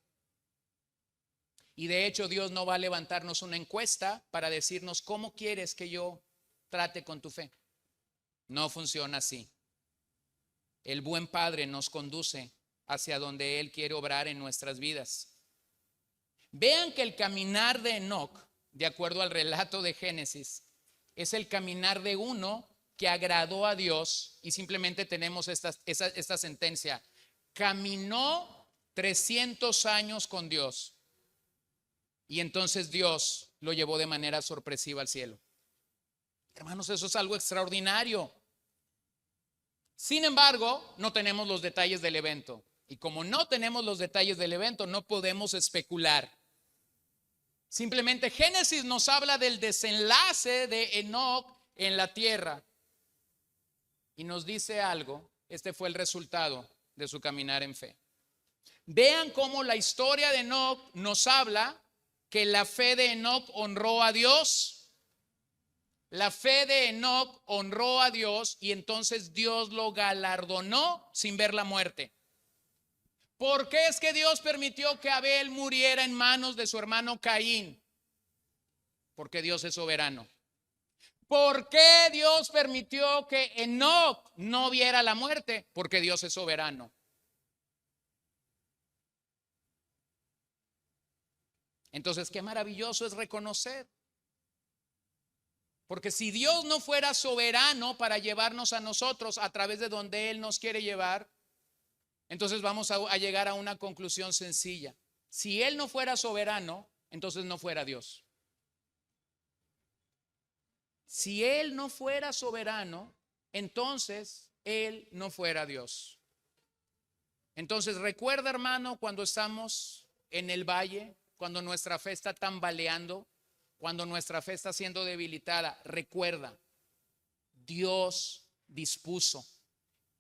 Y de hecho Dios no va a levantarnos una encuesta para decirnos cómo quieres que yo trate con tu fe. No funciona así. El buen Padre nos conduce hacia donde Él quiere obrar en nuestras vidas. Vean que el caminar de Enoc, de acuerdo al relato de Génesis, es el caminar de uno que agradó a Dios. Y simplemente tenemos esta sentencia: caminó 300 años con Dios y entonces Dios lo llevó de manera sorpresiva al cielo. Hermanos, eso es algo extraordinario. Sin embargo, no tenemos los detalles del evento. Y como no tenemos los detalles del evento, no podemos especular. Simplemente Génesis nos habla del desenlace de Enoc en la tierra. Y nos dice algo. Este fue el resultado de su caminar en fe. Vean cómo la historia de Enoc nos habla que la fe de Enoc honró a Dios. La fe de Enoc honró a Dios y entonces Dios lo galardonó sin ver la muerte. ¿Por qué es que Dios permitió que Abel muriera en manos de su hermano Caín? Porque Dios es soberano. ¿Por qué Dios permitió que Enoc no viera la muerte? Porque Dios es soberano. Entonces, qué maravilloso es reconocer. Porque si Dios no fuera soberano para llevarnos a nosotros a través de donde Él nos quiere llevar, entonces vamos a llegar a una conclusión sencilla. Si Él no fuera soberano, entonces no fuera Dios. Si Él no fuera soberano, entonces Él no fuera Dios. Entonces recuerda, hermano, cuando estamos en el valle, cuando nuestra fe está tambaleando, cuando nuestra fe está siendo debilitada, recuerda, Dios dispuso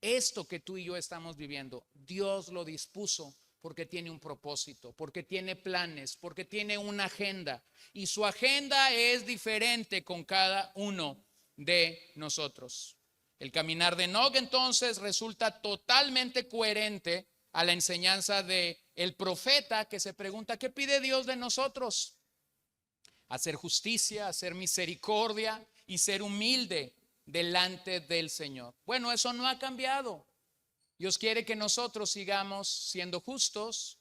esto que tú y yo estamos viviendo. Dios lo dispuso porque tiene un propósito, porque tiene planes, porque tiene una agenda. Y su agenda es diferente con cada uno de nosotros. El caminar de Enoc entonces resulta totalmente coherente a la enseñanza de el profeta que se pregunta, ¿qué pide Dios de nosotros? Hacer justicia, hacer misericordia y ser humilde delante del Señor. Bueno, eso no ha cambiado. Dios quiere que nosotros sigamos siendo justos,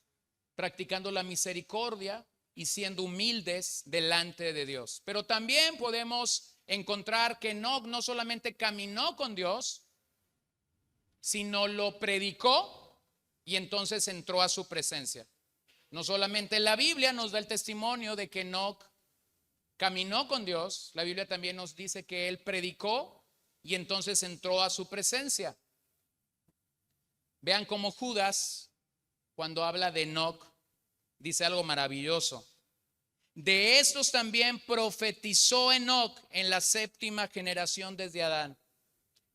practicando la misericordia y siendo humildes delante de Dios. Pero también podemos encontrar que Enoc no solamente caminó con Dios, sino lo predicó y entonces entró a su presencia. No solamente la Biblia nos da el testimonio de que Enoc caminó con Dios, la Biblia también nos dice que él predicó y entonces entró a su presencia. Vean cómo Judas, cuando habla de Enoc, dice algo maravilloso. De estos también profetizó Enoc en la 7ª generación desde Adán,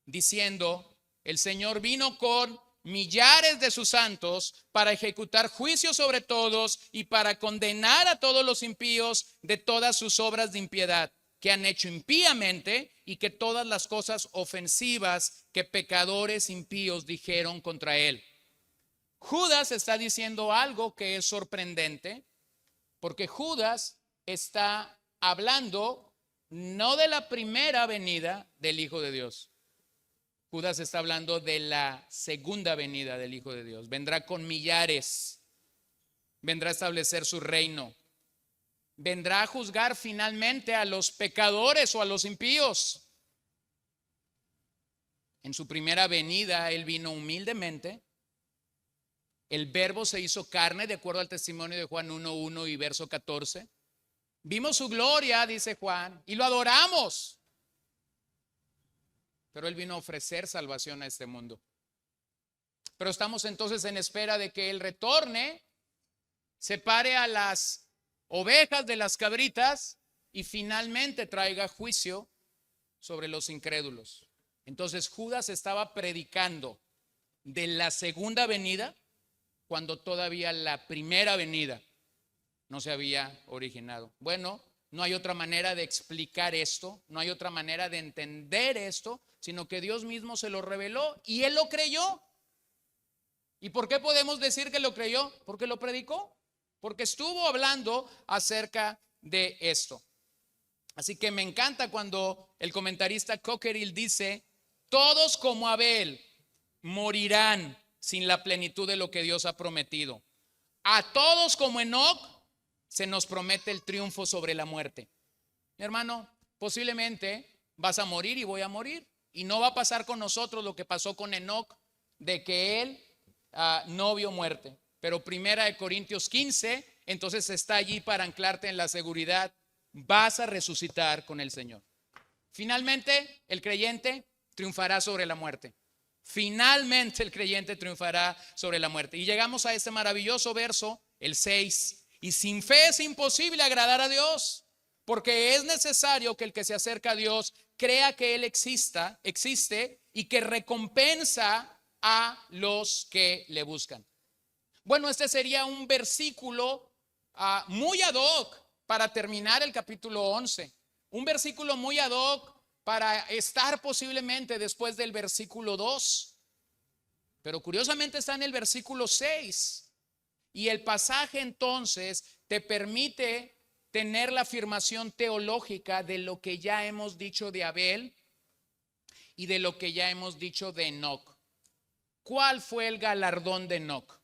diciendo, el Señor vino con millares de sus santos para ejecutar juicio sobre todos y para condenar a todos los impíos de todas sus obras de impiedad que han hecho impíamente y que todas las cosas ofensivas que pecadores impíos dijeron contra él. Judas está diciendo algo que es sorprendente, porque Judas está hablando no de la primera venida del Hijo de Dios. Judas está hablando de la segunda venida del Hijo de Dios. Vendrá con millares, vendrá a establecer su reino, vendrá a juzgar finalmente a los pecadores o a los impíos. En su primera venida él vino humildemente. El verbo se hizo carne, de acuerdo al testimonio de Juan 1:1 y verso 14. Vimos su gloria, dice Juan, y lo adoramos. Pero él vino a ofrecer salvación a este mundo. Pero estamos entonces en espera de que él retorne, separe a las ovejas de las cabritas y finalmente traiga juicio sobre los incrédulos. Entonces Judas estaba predicando de la segunda venida cuando todavía la primera venida no se había originado. Bueno, no hay otra manera de explicar esto, no hay otra manera de entender esto, sino que Dios mismo se lo reveló y él lo creyó. ¿Y por qué podemos decir que lo creyó? Porque lo predicó, porque estuvo hablando acerca de esto. Así que me encanta cuando el comentarista Cockerill dice, todos como Abel morirán sin la plenitud de lo que Dios ha prometido. A todos como Enoc se nos promete el triunfo sobre la muerte. Mi hermano, posiblemente vas a morir y voy a morir. Y no va a pasar con nosotros lo que pasó con Enoc, de que él no vio muerte. Pero 1 Corintios 15, entonces está allí para anclarte en la seguridad. Vas a resucitar con el Señor. Finalmente, el creyente triunfará sobre la muerte. Finalmente el creyente triunfará sobre la muerte. Y llegamos a este maravilloso verso, el 6. Y sin fe es imposible agradar a Dios, porque es necesario que el que se acerca a Dios crea que Él existe y que recompensa a los que le buscan. Bueno, este sería un versículo muy ad hoc para terminar el capítulo 11. Un versículo muy ad hoc para estar posiblemente después del versículo 2. Pero curiosamente está en el versículo 6. Y el pasaje entonces te permite tener la afirmación teológica de lo que ya hemos dicho de Abel y de lo que ya hemos dicho de Enoc. ¿Cuál fue el galardón de Enoc?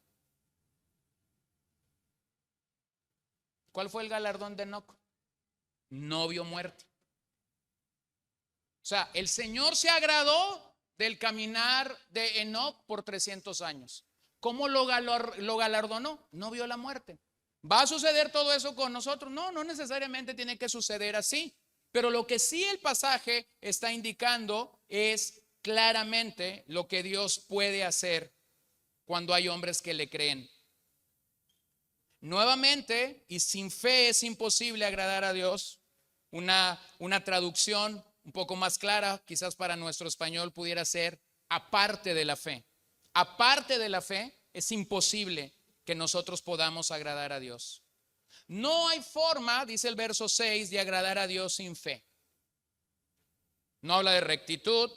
¿Cuál fue el galardón de Enoc? No vio muerte. O sea, el Señor se agradó del caminar de Enoc por 300 años. ¿Cómo lo galardonó? No vio la muerte. ¿Va a suceder todo eso con nosotros? No, no necesariamente tiene que suceder así. Pero lo que sí el pasaje está indicando es claramente lo que Dios puede hacer cuando hay hombres que le creen. Nuevamente, y sin fe es imposible agradar a Dios. Una traducción un poco más clara, quizás para nuestro español pudiera ser: aparte de la fe. Aparte de la fe es imposible que nosotros podamos agradar a Dios. No hay forma, dice el verso 6, de agradar a Dios sin fe. No habla de rectitud,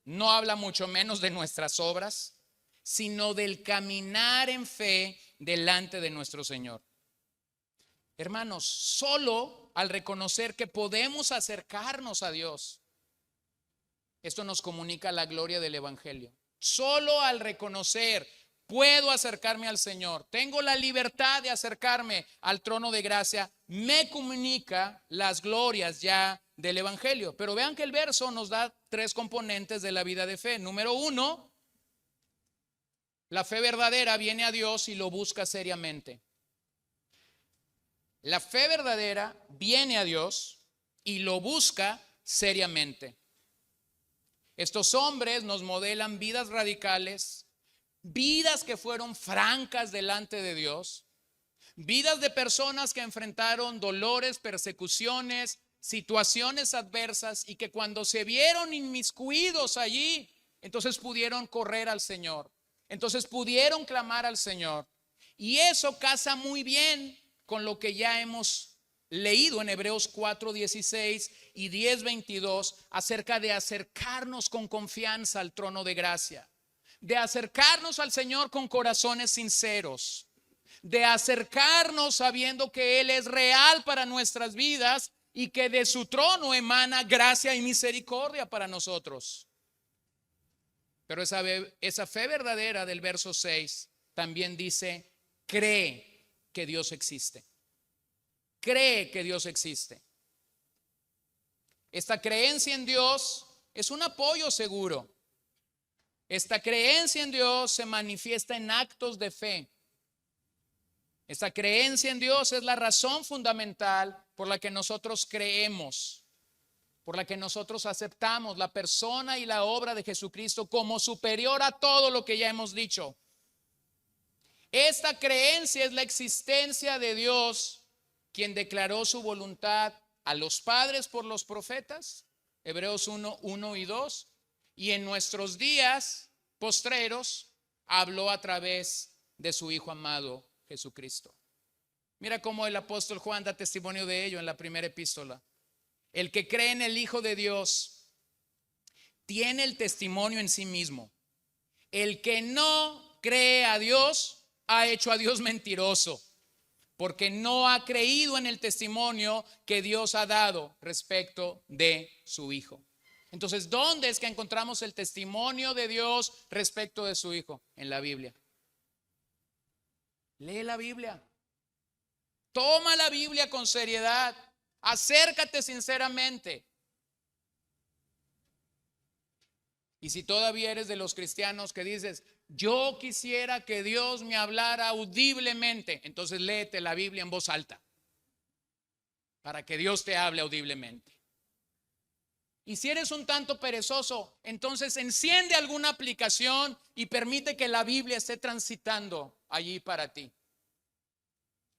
no habla mucho menos de nuestras obras, sino del caminar en fe delante de nuestro Señor. Hermanos, solo al reconocer que podemos acercarnos a Dios, esto nos comunica la gloria del Evangelio. Solo al reconocer, puedo acercarme al Señor, tengo la libertad de acercarme al trono de gracia, me comunica las glorias ya del Evangelio. Pero vean que el verso nos da 3 componentes de la vida de fe. Número 1, la fe verdadera viene a Dios y lo busca seriamente. La fe verdadera viene a Dios y lo busca seriamente. Estos hombres nos modelan vidas radicales, vidas que fueron francas delante de Dios, vidas de personas que enfrentaron dolores, persecuciones, situaciones adversas y que cuando se vieron inmiscuidos allí, entonces pudieron correr al Señor, entonces pudieron clamar al Señor. Y eso casa muy bien con lo que ya hemos leído en Hebreos 4:16 y 10:22 acerca de acercarnos con confianza al trono de gracia, de acercarnos al Señor con corazones sinceros, de acercarnos sabiendo que Él es real para nuestras vidas y que de su trono emana gracia y misericordia para nosotros. Pero esa fe verdadera del verso 6 también dice: cree que Dios existe. Cree que Dios existe. Esta creencia en Dios es un apoyo seguro. Esta creencia en Dios se manifiesta en actos de fe. Esta creencia en Dios es la razón fundamental por la que nosotros creemos, por la que nosotros aceptamos la persona y la obra de Jesucristo como superior a todo lo que ya hemos dicho. Esta creencia es la existencia de Dios, quien declaró su voluntad a los padres por los profetas, Hebreos 1:1 y 2, y en nuestros días postreros habló a través de su Hijo amado Jesucristo. Mira cómo el apóstol Juan da testimonio de ello en la primera epístola. El que cree en el Hijo de Dios tiene el testimonio en sí mismo. El que no cree a Dios ha hecho a Dios mentiroso, porque no ha creído en el testimonio que Dios ha dado respecto de su Hijo. Entonces, ¿dónde es que encontramos el testimonio de Dios respecto de su Hijo? En la Biblia. Lee la Biblia. Toma la Biblia con seriedad. Acércate sinceramente. Y si todavía eres de los cristianos que dices: yo quisiera que Dios me hablara audiblemente, entonces léete la Biblia en voz alta para que Dios te hable audiblemente. Y si eres un tanto perezoso, entonces enciende alguna aplicación y permite que la Biblia esté transitando allí para ti.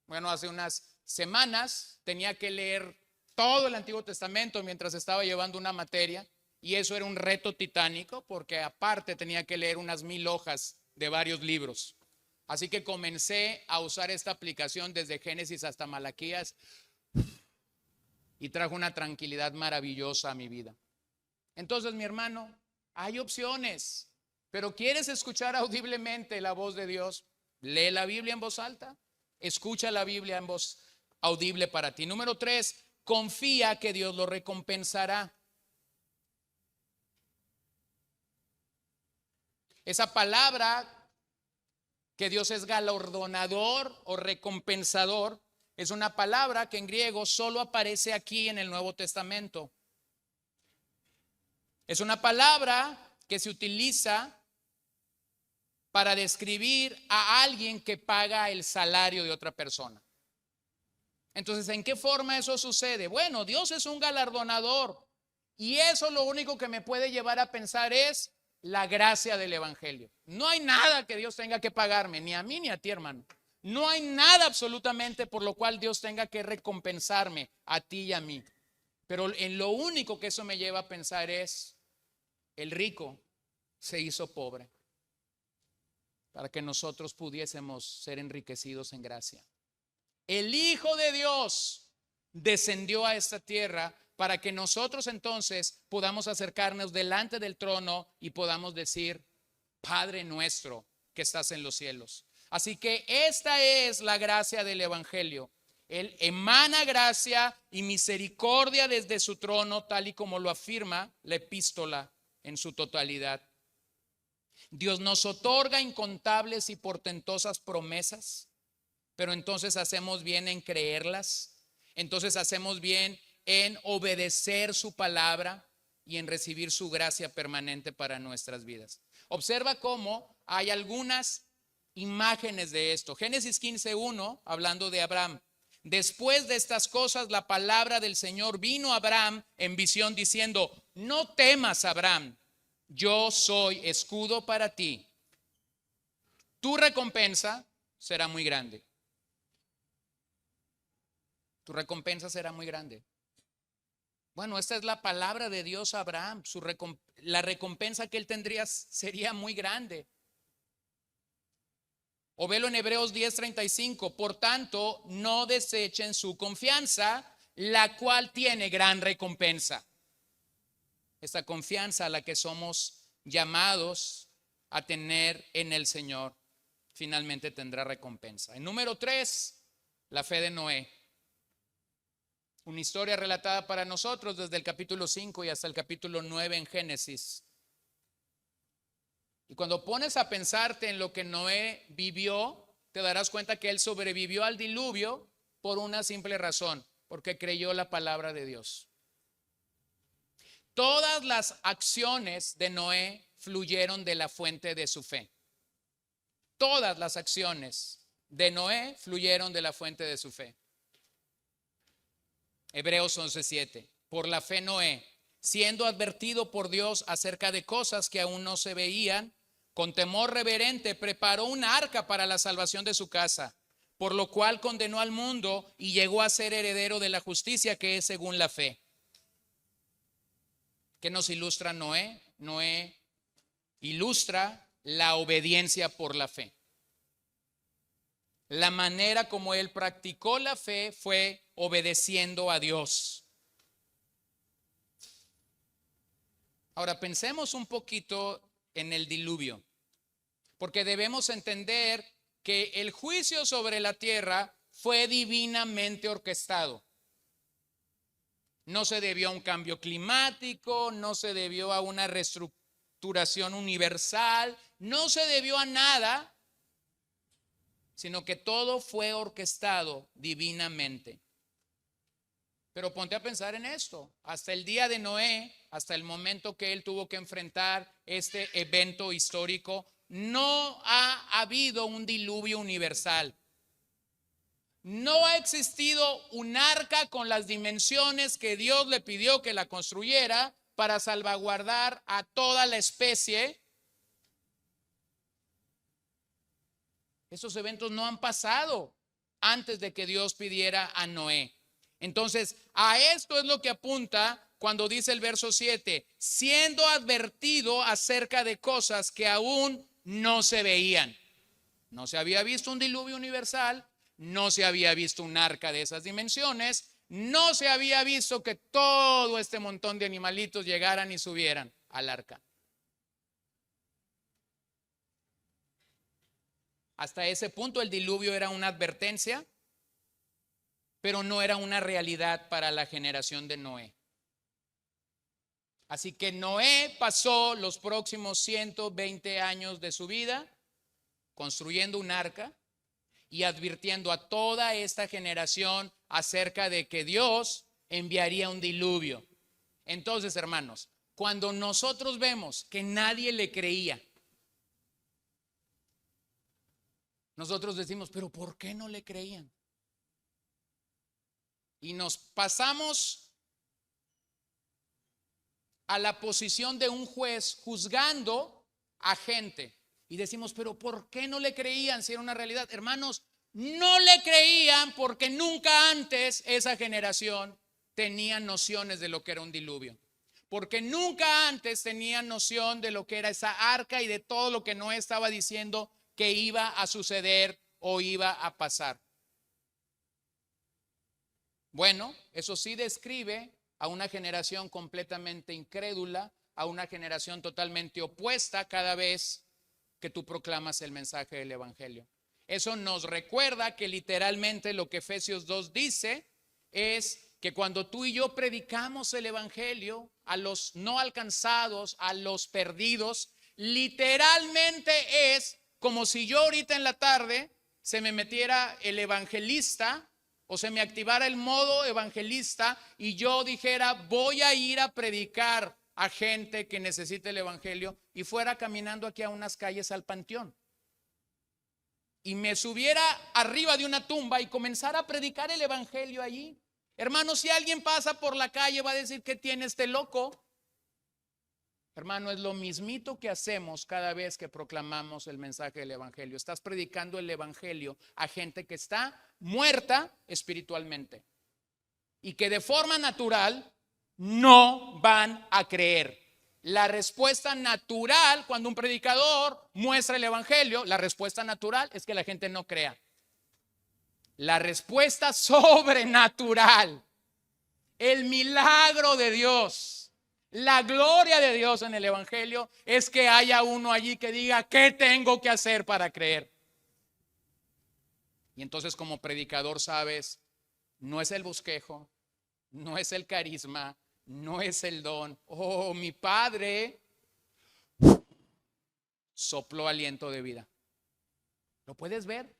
Bueno, hace unas semanas tenía que leer todo el Antiguo Testamento mientras estaba llevando una materia, y eso era un reto titánico porque aparte tenía que leer unas 1000 hojas de varios libros. Así que comencé a usar esta aplicación desde Génesis hasta Malaquías y trajo una tranquilidad maravillosa a mi vida. Entonces, mi hermano, hay opciones, pero ¿quieres escuchar audiblemente la voz de Dios? Lee la Biblia en voz alta, escucha la Biblia en voz audible para ti. Número 3, confía que Dios lo recompensará. Esa palabra que Dios es galardonador o recompensador es una palabra que en griego solo aparece aquí en el Nuevo Testamento. Es una palabra que se utiliza para describir a alguien que paga el salario de otra persona. Entonces, ¿en qué forma eso sucede? Bueno, Dios es un galardonador, y eso lo único que me puede llevar a pensar es la gracia del evangelio. No hay nada que Dios tenga que pagarme, ni a mí ni a ti, hermano. No hay nada absolutamente por lo cual Dios tenga que recompensarme a ti y a mí. Pero en lo único que eso me lleva a pensar es: el rico se hizo pobre para que nosotros pudiésemos ser enriquecidos en gracia. El Hijo de Dios descendió a esta tierra para que nosotros entonces podamos acercarnos delante del trono y podamos decir: Padre nuestro que estás en los cielos. Así que esta es la gracia del evangelio. Él emana gracia y misericordia desde su trono, tal y como lo afirma la epístola en su totalidad. Dios nos otorga incontables y portentosas promesas, pero entonces hacemos bien en creerlas, entonces hacemos bien en obedecer su palabra y en recibir su gracia permanente para nuestras vidas. Observa cómo hay algunas imágenes de esto. Génesis 15:1, hablando de Abraham. Después de estas cosas, la palabra del Señor vino a Abraham en visión diciendo: no temas, Abraham, yo soy escudo para ti. Tu recompensa será muy grande. Tu recompensa será muy grande. Bueno, esta es la palabra de Dios a Abraham. La recompensa que él tendría sería muy grande. O velo en Hebreos 10:35. Por tanto, no desechen su confianza, la cual tiene gran recompensa. Esta confianza a la que somos llamados a tener en el Señor finalmente tendrá recompensa. En número 3, la fe de Noé. Una historia relatada para nosotros desde el capítulo 5 y hasta el capítulo 9 en Génesis. Y cuando pones a pensarte en lo que Noé vivió, te darás cuenta que él sobrevivió al diluvio por una simple razón: porque creyó la palabra de Dios. Todas las acciones de Noé fluyeron de la fuente de su fe. Todas las acciones de Noé fluyeron de la fuente de su fe. Hebreos 11:7. Por la fe Noé, siendo advertido por Dios acerca de cosas que aún no se veían, con temor reverente preparó un arca para la salvación de su casa, por lo cual condenó al mundo y llegó a ser heredero de la justicia que es según la fe. ¿Qué nos ilustra Noé? Noé ilustra la obediencia por la fe. La manera como él practicó la fe fue obedeciendo a Dios. Ahora pensemos un poquito en el diluvio, porque debemos entender que el juicio sobre la tierra fue divinamente orquestado. No se debió a un cambio climático, no se debió a una reestructuración universal, no se debió a nada, sino que todo fue orquestado divinamente. Pero ponte a pensar en esto: hasta el día de Noé, hasta el momento que él tuvo que enfrentar este evento histórico, no ha habido un diluvio universal. No ha existido un arca con las dimensiones que Dios le pidió que la construyera para salvaguardar a toda la especie. Esos eventos no han pasado antes de que Dios pidiera a Noé. Entonces, a esto es lo que apunta cuando dice el verso 7, siendo advertido acerca de cosas que aún no se veían. No se había visto un diluvio universal, no se había visto un arca de esas dimensiones, no se había visto que todo este montón de animalitos llegaran y subieran al arca. Hasta ese punto el diluvio era una advertencia, pero no era una realidad para la generación de Noé. Así que Noé pasó los próximos 120 años de su vida construyendo un arca y advirtiendo a toda esta generación acerca de que Dios enviaría un diluvio. Entonces, hermanos, cuando nosotros vemos que nadie le creía, nosotros decimos, pero ¿por qué no le creían? Y nos pasamos a la posición de un juez juzgando a gente. Y decimos, pero ¿por qué no le creían si era una realidad? Hermanos, no le creían porque nunca antes esa generación tenía nociones de lo que era un diluvio. Porque nunca antes tenían noción de lo que era esa arca y de todo lo que Noé estaba diciendo que iba a suceder o iba a pasar. Bueno, eso sí describe a una generación completamente incrédula, a una generación totalmente opuesta cada vez que tú proclamas el mensaje del evangelio. Eso nos recuerda que literalmente lo que Efesios 2 dice es que cuando tú y yo predicamos el evangelio a los no alcanzados, a los perdidos, literalmente es como si yo ahorita en la tarde se me metiera el evangelista o se me activara el modo evangelista y yo dijera, voy a ir a predicar a gente que necesite el evangelio y fuera caminando aquí a unas calles al panteón y me subiera arriba de una tumba y comenzara a predicar el evangelio allí. Hermano, si alguien pasa por la calle va a decir, ¿qué tiene este loco? Hermano, es lo mismito que hacemos cada vez que proclamamos el mensaje del evangelio. Estás predicando el evangelio a gente que está muerta espiritualmente y que de forma natural no van a creer. La respuesta natural cuando un predicador muestra el evangelio, la respuesta natural es que la gente no crea. La respuesta sobrenatural, el milagro de Dios, la gloria de Dios en el evangelio es que haya uno allí que diga, ¿qué tengo que hacer para creer? Y entonces como predicador sabes, no es el bosquejo, no es el carisma, no es el don. Oh, mi padre sopló aliento de vida. ¿Lo puedes ver?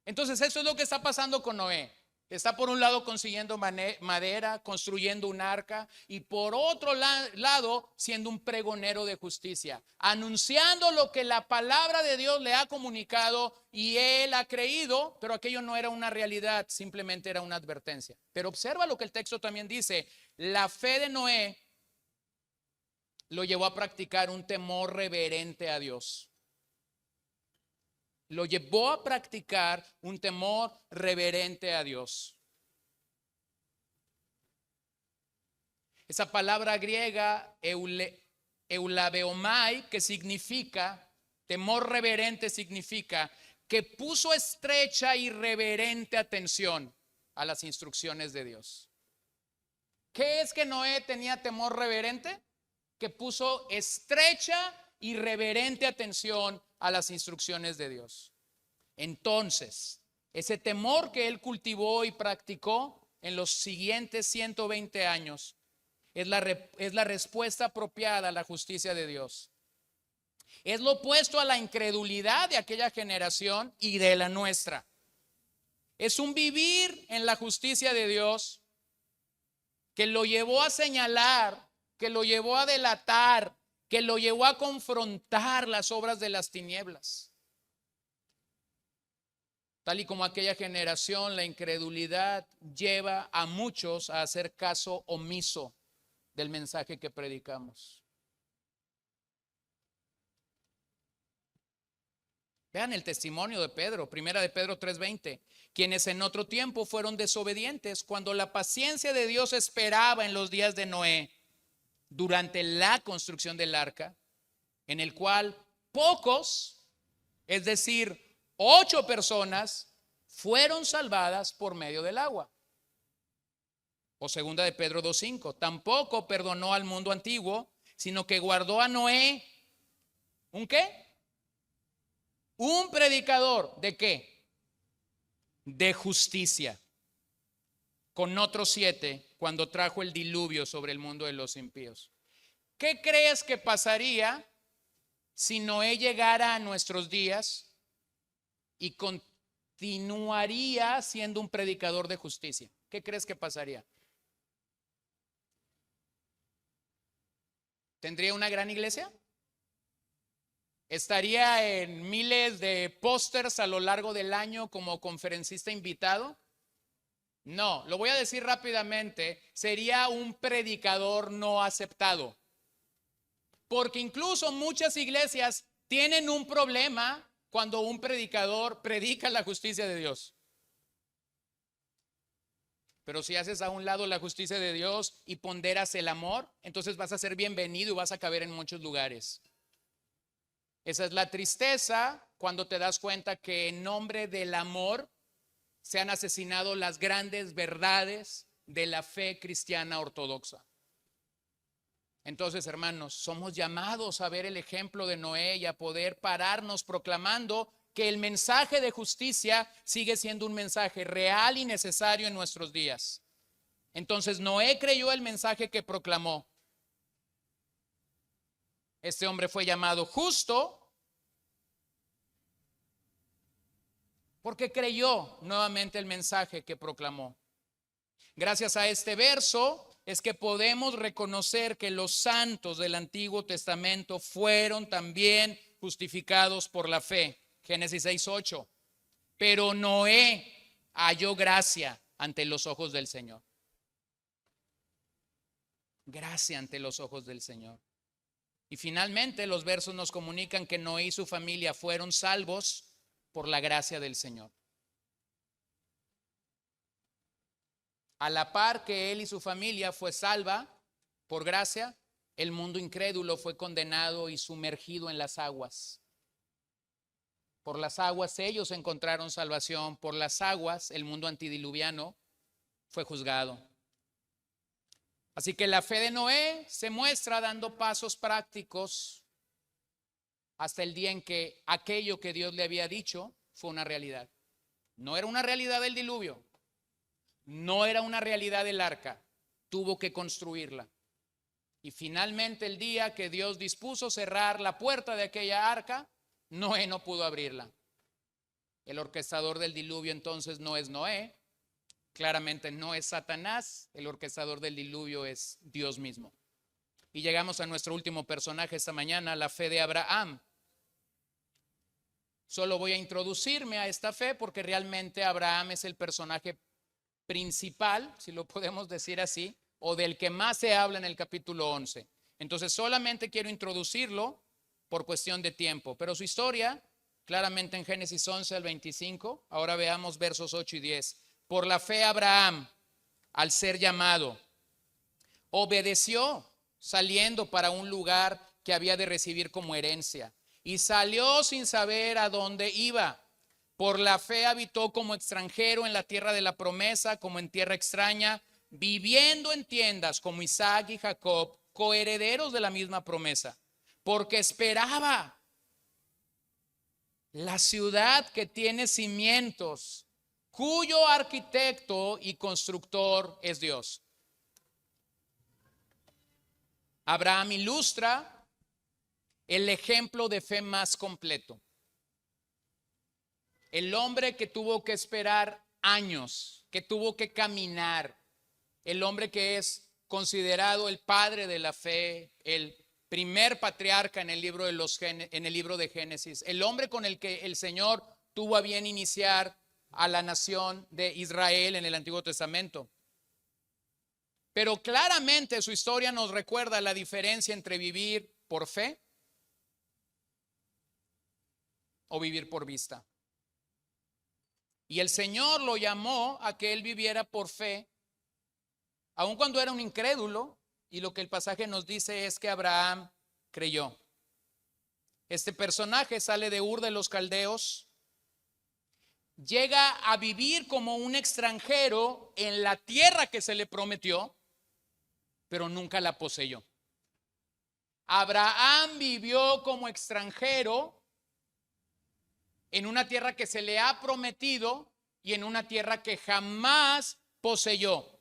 Entonces eso es lo que está pasando con Noé. Está por un lado consiguiendo madera, construyendo un arca y por otro lado siendo un pregonero de justicia, anunciando lo que la palabra de Dios le ha comunicado y él ha creído, pero aquello no era una realidad, simplemente era una advertencia. Pero observa lo que el texto también dice, la fe de Noé lo llevó a practicar un temor reverente a Dios. Lo llevó a practicar un temor reverente a Dios. Esa palabra griega, eulabeomai, que significa, temor reverente significa que puso estrecha y reverente atención a las instrucciones de Dios. ¿Qué es que Noé tenía temor reverente? Que puso estrecha y reverente atención a las instrucciones de Dios. Entonces, ese temor que él cultivó y practicó en los siguientes 120 años es la respuesta apropiada a la justicia de Dios. Es lo opuesto a la incredulidad de aquella generación y de la nuestra. Es un vivir en la justicia de Dios que lo llevó a señalar, que lo llevó a delatar, que lo llevó a confrontar las obras de las tinieblas. Tal y como aquella generación, la incredulidad lleva a muchos a hacer caso omiso del mensaje que predicamos. Vean el testimonio de Pedro, primera de Pedro 3:20, quienes en otro tiempo fueron desobedientes cuando la paciencia de Dios esperaba en los días de Noé durante la construcción del arca, en el cual pocos, es decir, 8 personas, fueron salvadas por medio del agua. O segunda de Pedro 2:5, tampoco perdonó al mundo antiguo, sino que guardó a Noé. ¿Un qué? Un predicador, ¿de qué? De justicia, con otros 7, cuando trajo el diluvio sobre el mundo de los impíos. ¿Qué crees que pasaría si Noé llegara a nuestros días y continuaría siendo un predicador de justicia? ¿Qué crees que pasaría? ¿Tendría una gran iglesia? ¿Estaría en miles de pósters a lo largo del año como conferencista invitado? No, lo voy a decir rápidamente, sería un predicador no aceptado. Porque incluso muchas iglesias tienen un problema cuando un predicador predica la justicia de Dios. Pero si haces a un lado la justicia de Dios y ponderas el amor, entonces vas a ser bienvenido y vas a caber en muchos lugares. Esa es la tristeza cuando te das cuenta que en nombre del amor se han asesinado las grandes verdades de la fe cristiana ortodoxa. Entonces, hermanos, somos llamados a ver el ejemplo de Noé y a poder pararnos proclamando que el mensaje de justicia sigue siendo un mensaje real y necesario en nuestros días. Entonces, Noé creyó el mensaje que proclamó. Este hombre fue llamado justo porque creyó nuevamente el mensaje que proclamó. Gracias a este verso es que podemos reconocer que los santos del Antiguo Testamento fueron también justificados por la fe. Génesis 6:8. Pero Noé halló gracia ante los ojos del Señor. Gracia ante los ojos del Señor. Y finalmente los versos nos comunican que Noé y su familia fueron salvos por la gracia del Señor. A la par que él y su familia fue salva por gracia, el mundo incrédulo fue condenado y sumergido en las aguas. Por las aguas ellos encontraron salvación, por las aguas el mundo antidiluviano fue juzgado. Así que la fe de Noé se muestra dando pasos prácticos hasta el día en que aquello que Dios le había dicho fue una realidad. No era una realidad del diluvio, no era una realidad del arca, tuvo que construirla. Y finalmente el día que Dios dispuso cerrar la puerta de aquella arca, Noé no pudo abrirla. El orquestador del diluvio entonces no es Noé, claramente no es Satanás, el orquestador del diluvio es Dios mismo. Y llegamos a nuestro último personaje esta mañana, la fe de Abraham. Solo voy a introducirme a esta fe porque realmente Abraham es el personaje principal, si lo podemos decir así, o del que más se habla en el capítulo 11. Entonces solamente quiero introducirlo por cuestión de tiempo, pero su historia claramente en Génesis 11 al 25. Ahora veamos versos 8 y 10. Por la fe Abraham, al ser llamado, obedeció saliendo para un lugar que había de recibir como herencia y salió sin saber a dónde iba. Por la fe habitó como extranjero en la tierra de la promesa, como en tierra extraña, viviendo en tiendas como Isaac y Jacob, coherederos de la misma promesa, porque esperaba la ciudad que tiene cimientos, cuyo arquitecto y constructor es Dios. Abraham ilustra el ejemplo de fe más completo. El hombre que tuvo que esperar años, que tuvo que caminar, el hombre que es considerado el padre de la fe, el primer patriarca en el libro de Génesis, el hombre con el que el Señor tuvo a bien iniciar a la nación de Israel en el Antiguo Testamento. Pero claramente su historia nos recuerda la diferencia entre vivir por fe o vivir por vista. Y el Señor lo llamó a que él viviera por fe, aun cuando era un incrédulo, y lo que el pasaje nos dice es que Abraham creyó. Este personaje sale de Ur de los Caldeos, llega a vivir como un extranjero en la tierra que se le prometió, pero nunca la poseyó. Abraham vivió como extranjero en una tierra que se le ha prometido y en una tierra que jamás poseyó.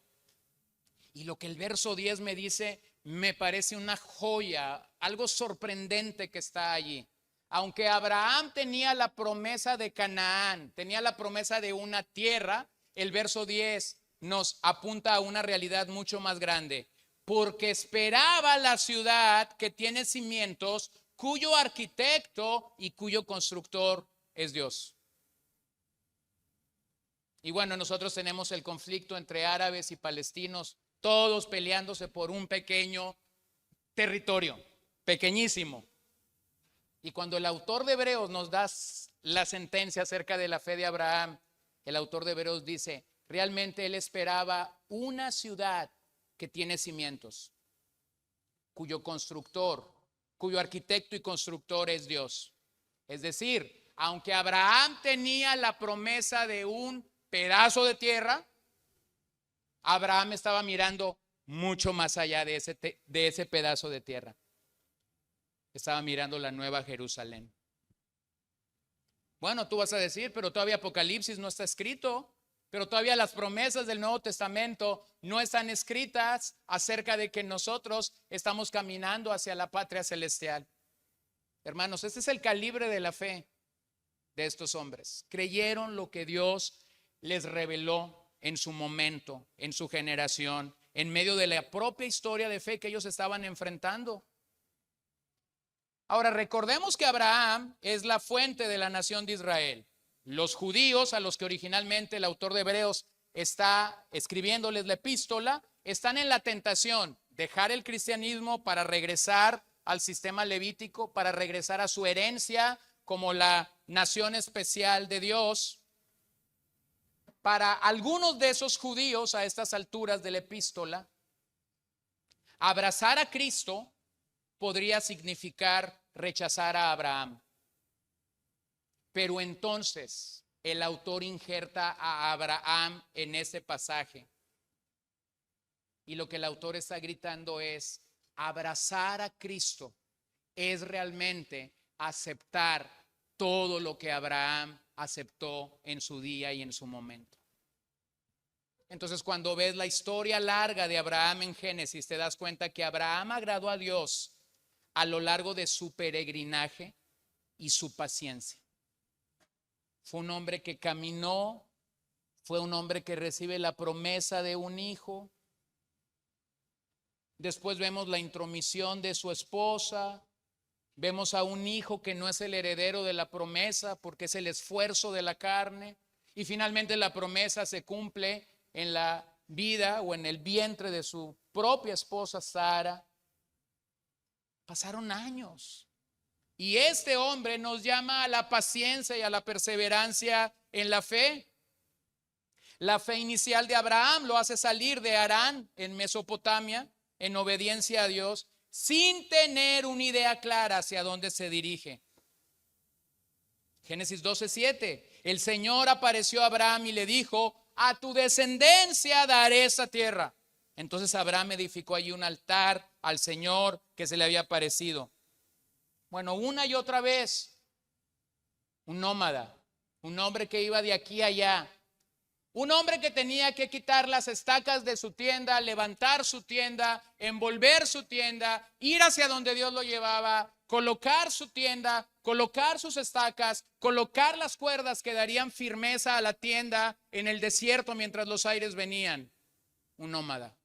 Y lo que el verso 10 me dice, me parece una joya, algo sorprendente que está allí. Aunque Abraham tenía la promesa de Canaán, tenía la promesa de una tierra, el verso 10 nos apunta a una realidad mucho más grande. Porque esperaba la ciudad que tiene cimientos, cuyo arquitecto y cuyo constructor es Dios. Y bueno, nosotros tenemos el conflicto entre árabes y palestinos, todos peleándose por un pequeño territorio, pequeñísimo. Y cuando el autor de Hebreos nos da la sentencia acerca de la fe de Abraham, el autor de Hebreos dice, realmente él esperaba una ciudad que tiene cimientos, cuyo constructor, cuyo arquitecto y constructor es Dios. Es decir, aunque Abraham tenía la promesa de un pedazo de tierra, Abraham estaba mirando mucho más allá de ese pedazo de tierra. Estaba mirando la nueva Jerusalén. Bueno, tú vas a decir, pero todavía Apocalipsis no está escrito, pero todavía las promesas del Nuevo Testamento no están escritas acerca de que nosotros estamos caminando hacia la patria celestial. Hermanos, este es el calibre de la fe de estos hombres. Creyeron lo que Dios les reveló en su momento, en su generación, en medio de la propia historia de fe que ellos estaban enfrentando. Ahora, recordemos que Abraham es la fuente de la nación de Israel. Los judíos, a los que originalmente el autor de Hebreos está escribiéndoles la epístola, están en la tentación de dejar el cristianismo para regresar al sistema levítico, para regresar a su herencia como la nación especial de Dios. Para algunos de esos judíos a estas alturas de la epístola, abrazar a Cristo podría significar rechazar a Abraham. Pero entonces el autor injerta a Abraham en ese pasaje. Y lo que el autor está gritando es, abrazar a Cristo es realmente aceptar todo lo que Abraham aceptó en su día y en su momento. Entonces, cuando ves la historia larga de Abraham en Génesis, te das cuenta que Abraham agradó a Dios a lo largo de su peregrinaje y su paciencia. Fue un hombre que caminó, fue un hombre que recibe la promesa de un hijo. Después vemos la intromisión de su esposa. Vemos a un hijo que no es el heredero de la promesa porque es el esfuerzo de la carne. Y finalmente la promesa se cumple en la vida o en el vientre de su propia esposa Sara. Pasaron años. Y este hombre nos llama a la paciencia y a la perseverancia en la fe. La fe inicial de Abraham lo hace salir de Harán en Mesopotamia en obediencia a Dios, sin tener una idea clara hacia dónde se dirige. Génesis 12:7. El Señor apareció a Abraham y le dijo, a tu descendencia daré esa tierra. Entonces Abraham edificó allí un altar al Señor que se le había aparecido. Bueno, una y otra vez, un nómada, un hombre que iba de aquí a allá, un hombre que tenía que quitar las estacas de su tienda, levantar su tienda, envolver su tienda, ir hacia donde Dios lo llevaba, colocar su tienda, colocar sus estacas, colocar las cuerdas que darían firmeza a la tienda en el desierto mientras los aires venían. Un nómada.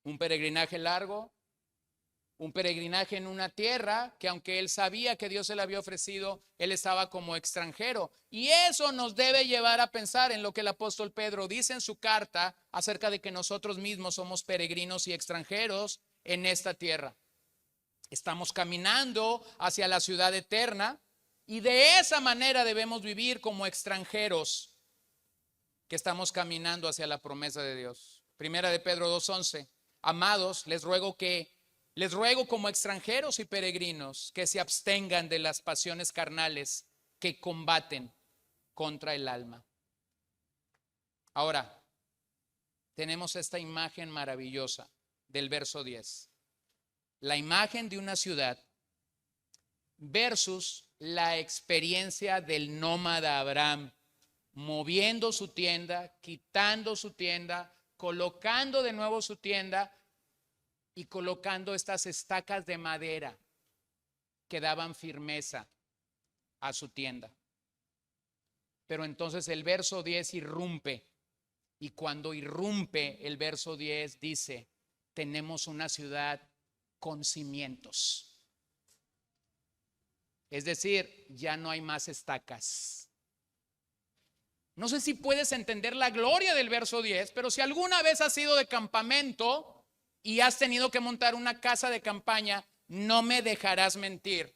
Un peregrinaje largo, un peregrinaje en una tierra que aunque él sabía que Dios se le había ofrecido, él estaba como extranjero. Y eso nos debe llevar a pensar en lo que el apóstol Pedro dice en su carta acerca de que nosotros mismos somos peregrinos y extranjeros en esta tierra. Estamos caminando hacia la ciudad eterna y de esa manera debemos vivir como extranjeros que estamos caminando hacia la promesa de Dios. Primera de Pedro 2:11. Amados, les ruego como extranjeros y peregrinos que se abstengan de las pasiones carnales que combaten contra el alma. Ahora, tenemos esta imagen maravillosa del verso 10. La imagen de una ciudad versus la experiencia del nómada Abraham, moviendo su tienda, quitando su tienda, colocando de nuevo su tienda y colocando estas estacas de madera que daban firmeza a su tienda. Pero entonces el verso 10 irrumpe, y cuando irrumpe el verso 10 dice: tenemos una ciudad con cimientos. Es decir, ya no hay más estacas. No sé si puedes entender la gloria del verso 10, pero si alguna vez has ido de campamento y has tenido que montar una casa de campaña, no me dejarás mentir.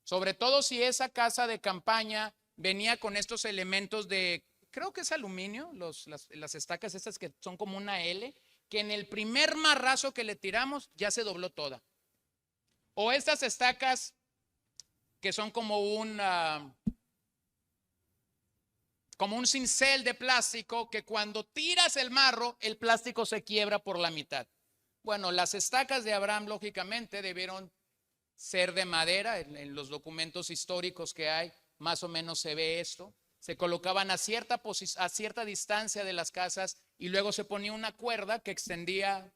Sobre todo si esa casa de campaña venía con estos elementos de, creo que es aluminio, las estacas estas que son como una L, que en el primer marrazo que le tiramos ya se dobló toda. O estas estacas que son como un cincel de plástico que cuando tiras el marro, el plástico se quiebra por la mitad. Bueno, las estacas de Abraham lógicamente debieron ser de madera. En los documentos históricos que hay, más o menos se ve esto. Se colocaban a cierta distancia de las casas y luego se ponía una cuerda que extendía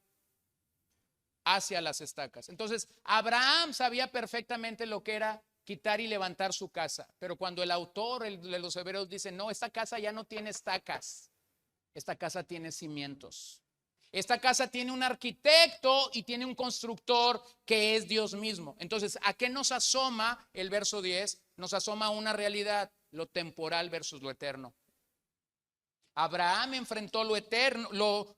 hacia las estacas. Entonces, Abraham sabía perfectamente lo que era quitar y levantar su casa. Pero cuando el autor de los Hebreos dice: no, esta casa ya no tiene estacas, esta casa tiene cimientos. Esta casa tiene un arquitecto y tiene un constructor que es Dios mismo. Entonces, ¿a qué nos asoma el verso 10? Nos asoma a una realidad: lo temporal versus lo eterno. Abraham enfrentó lo eterno,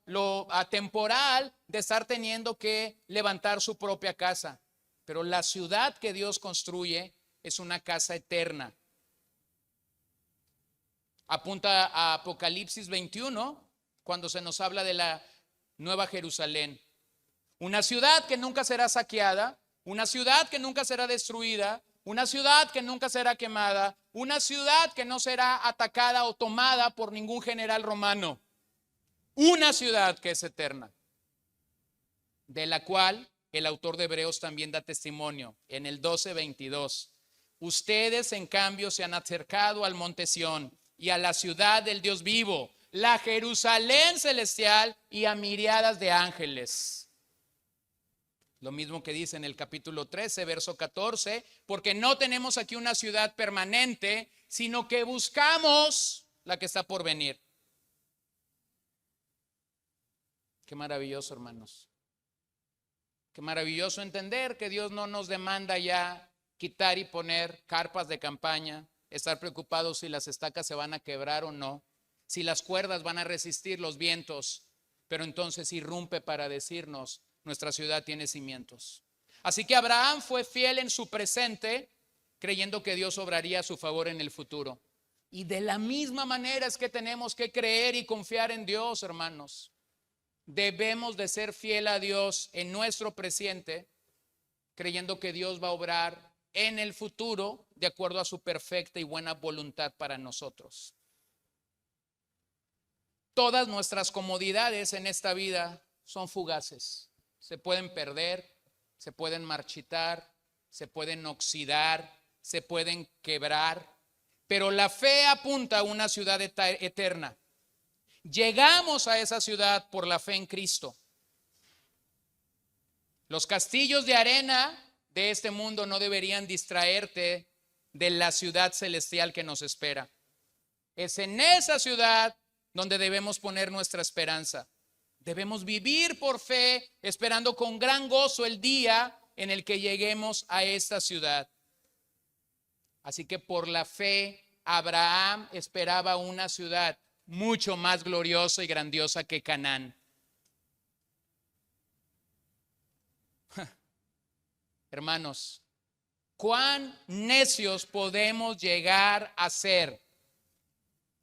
lo atemporal de estar teniendo que levantar su propia casa. Pero la ciudad que Dios construye es una casa eterna. Apunta a Apocalipsis 21, cuando se nos habla de la Nueva Jerusalén. Una ciudad que nunca será saqueada, una ciudad que nunca será destruida, una ciudad que nunca será quemada, una ciudad que no será atacada o tomada por ningún general romano. Una ciudad que es eterna, de la cual el autor de Hebreos también da testimonio en el 12:22. Ustedes, en cambio, se han acercado al monte Sión y a la ciudad del Dios vivo, la Jerusalén celestial, y a miriadas de ángeles. Lo mismo que dice en el capítulo 13, verso 14, porque no tenemos aquí una ciudad permanente, sino que buscamos la que está por venir. Qué maravilloso, hermanos. Qué maravilloso entender que Dios no nos demanda ya quitar y poner carpas de campaña, estar preocupados si las estacas se van a quebrar o no, si las cuerdas van a resistir los vientos, pero entonces irrumpe para decirnos: nuestra ciudad tiene cimientos. Así que Abraham fue fiel en su presente, creyendo que Dios obraría a su favor en el futuro. Y de la misma manera es que tenemos que creer y confiar en Dios, hermanos. Debemos de ser fiel a Dios en nuestro presente, creyendo que Dios va a obrar en el futuro de acuerdo a su perfecta y buena voluntad para nosotros. Todas nuestras comodidades en esta vida son fugaces. Se pueden perder, se pueden marchitar, se pueden oxidar, se pueden quebrar, pero la fe apunta a una ciudad eterna. Llegamos a esa ciudad por la fe en Cristo. Los castillos de arena de este mundo no deberían distraerte de la ciudad celestial que nos espera. Es en esa ciudad donde debemos poner nuestra esperanza. Debemos vivir por fe, esperando con gran gozo el día en el que lleguemos a esta ciudad. Así que por la fe, Abraham esperaba una ciudad mucho más gloriosa y grandiosa que Canaán. Hermanos, ¿cuán necios podemos llegar a ser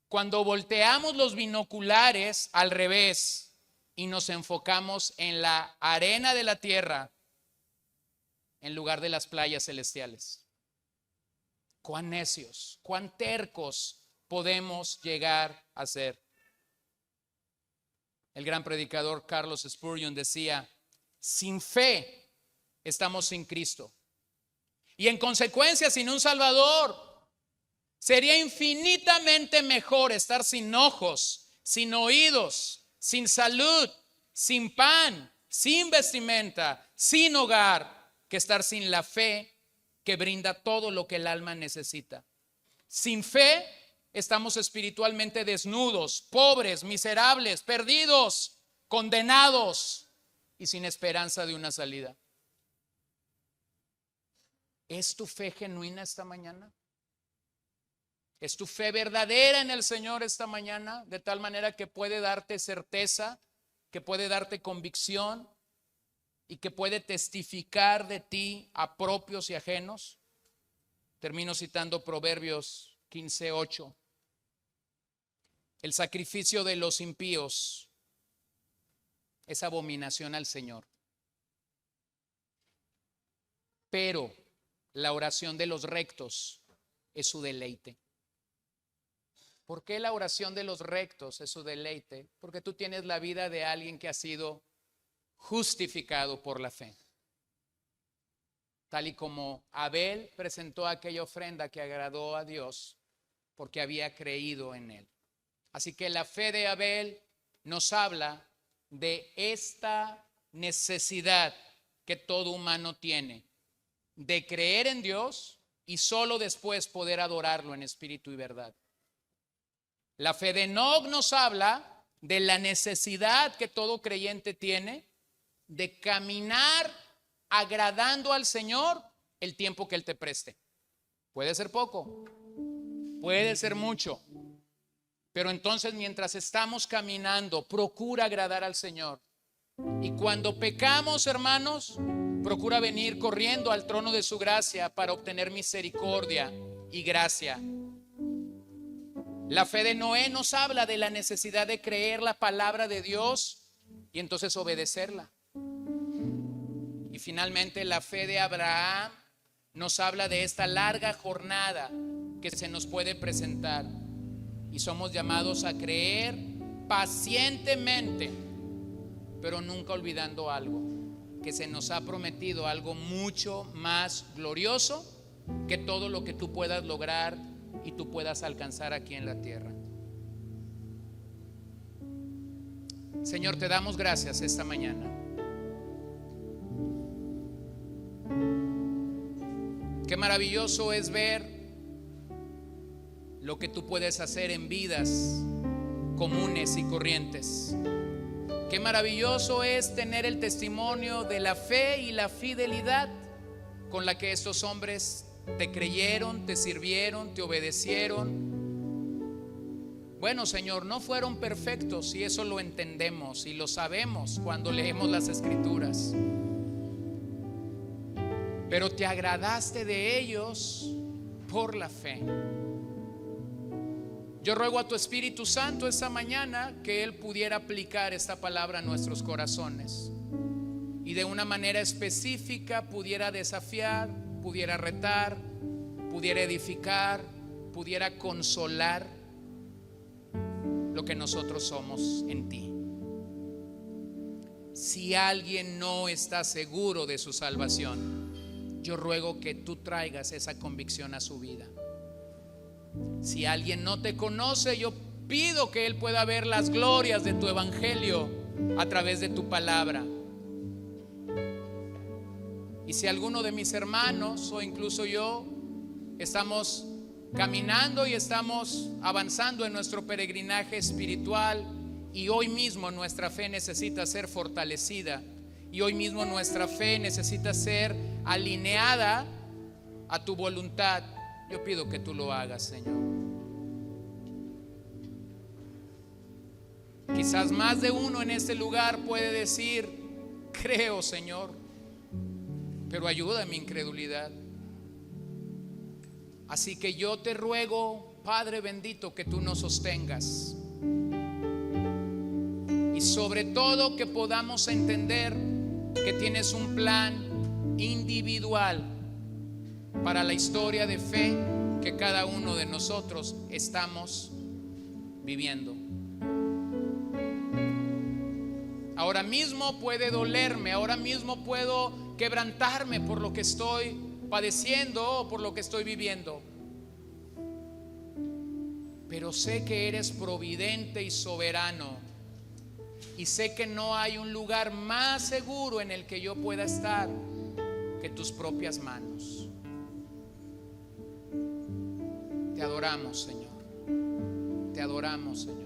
cuando volteamos los binoculares al revés y nos enfocamos en la arena de la tierra en lugar de las playas celestiales? Cuán necios, cuán tercos podemos llegar a ser. El gran predicador Carlos Spurgeon decía: sin fe estamos sin Cristo, y en consecuencia sin un Salvador. Sería infinitamente mejor estar sin ojos, sin oídos, sin salud, sin pan, sin vestimenta, sin hogar, que estar sin la fe que brinda todo lo que el alma necesita. Sin fe estamos espiritualmente desnudos, pobres, miserables, perdidos, condenados y sin esperanza de una salida. ¿Es tu fe genuina esta mañana? ¿Es tu fe verdadera en el Señor esta mañana? De tal manera que puede darte certeza, que puede darte convicción y que puede testificar de ti a propios y ajenos. Termino citando Proverbios 15:8. El sacrificio de los impíos es abominación al Señor, pero la oración de los rectos es su deleite. ¿Por qué la oración de los rectos es su deleite? Porque tú tienes la vida de alguien que ha sido justificado por la fe. Tal y como Abel presentó aquella ofrenda que agradó a Dios porque había creído en él. Así que la fe de Abel nos habla de esta necesidad que todo humano tiene de creer en Dios y solo después poder adorarlo en espíritu y verdad. La fe de Enoc nos habla de la necesidad que todo creyente tiene de caminar agradando al Señor el tiempo que Él te preste. Puede ser poco, puede ser mucho, pero entonces mientras estamos caminando, procura agradar al Señor. Y cuando pecamos, hermanos, procura venir corriendo al trono de su gracia para obtener misericordia y gracia. La fe de Noé nos habla de la necesidad de creer la palabra de Dios y entonces obedecerla. Y finalmente la fe de Abraham nos habla de esta larga jornada que se nos puede presentar. Y somos llamados a creer pacientemente, pero nunca olvidando algo, que se nos ha prometido algo mucho más glorioso que todo lo que tú puedas lograr y tú puedas alcanzar aquí en la tierra. Señor, te damos gracias esta mañana. Qué maravilloso es ver lo que tú puedes hacer en vidas comunes y corrientes. Qué maravilloso es tener el testimonio de la fe y la fidelidad con la que estos hombres te creyeron, te sirvieron, te obedecieron. Bueno, Señor, no fueron perfectos y eso lo entendemos y lo sabemos cuando leemos las Escrituras. Pero te agradaste de ellos por la fe. Yo ruego a tu Espíritu Santo esta mañana que Él pudiera aplicar esta palabra a nuestros corazones y de una manera específica pudiera desafiar, pudiera retar, pudiera edificar, pudiera consolar lo que nosotros somos en ti. Si alguien no está seguro de su salvación, yo ruego que tú traigas esa convicción a su vida. Si alguien no te conoce, yo pido que él pueda ver las glorias de tu evangelio a través de tu palabra. Y si alguno de mis hermanos o incluso yo estamos caminando y estamos avanzando en nuestro peregrinaje espiritual Y hoy mismo nuestra fe necesita ser fortalecida. Y hoy mismo nuestra fe necesita ser alineada a tu voluntad. Yo pido que tú lo hagas, Señor. Quizás más de uno en este lugar puede decir: creo, Señor, pero ayuda a mi incredulidad. Así que yo te ruego, Padre bendito, que tú nos sostengas. Y sobre todo que podamos entender que tienes un plan individual para la historia de fe que cada uno de nosotros estamos viviendo. Ahora mismo puede dolerme, ahora mismo puedo quebrantarme por lo que estoy padeciendo o por lo que estoy viviendo. Pero sé que eres providente y soberano. Y sé que no hay un lugar más seguro en el que yo pueda estar que tus propias manos. Te adoramos, Señor. Te adoramos, Señor.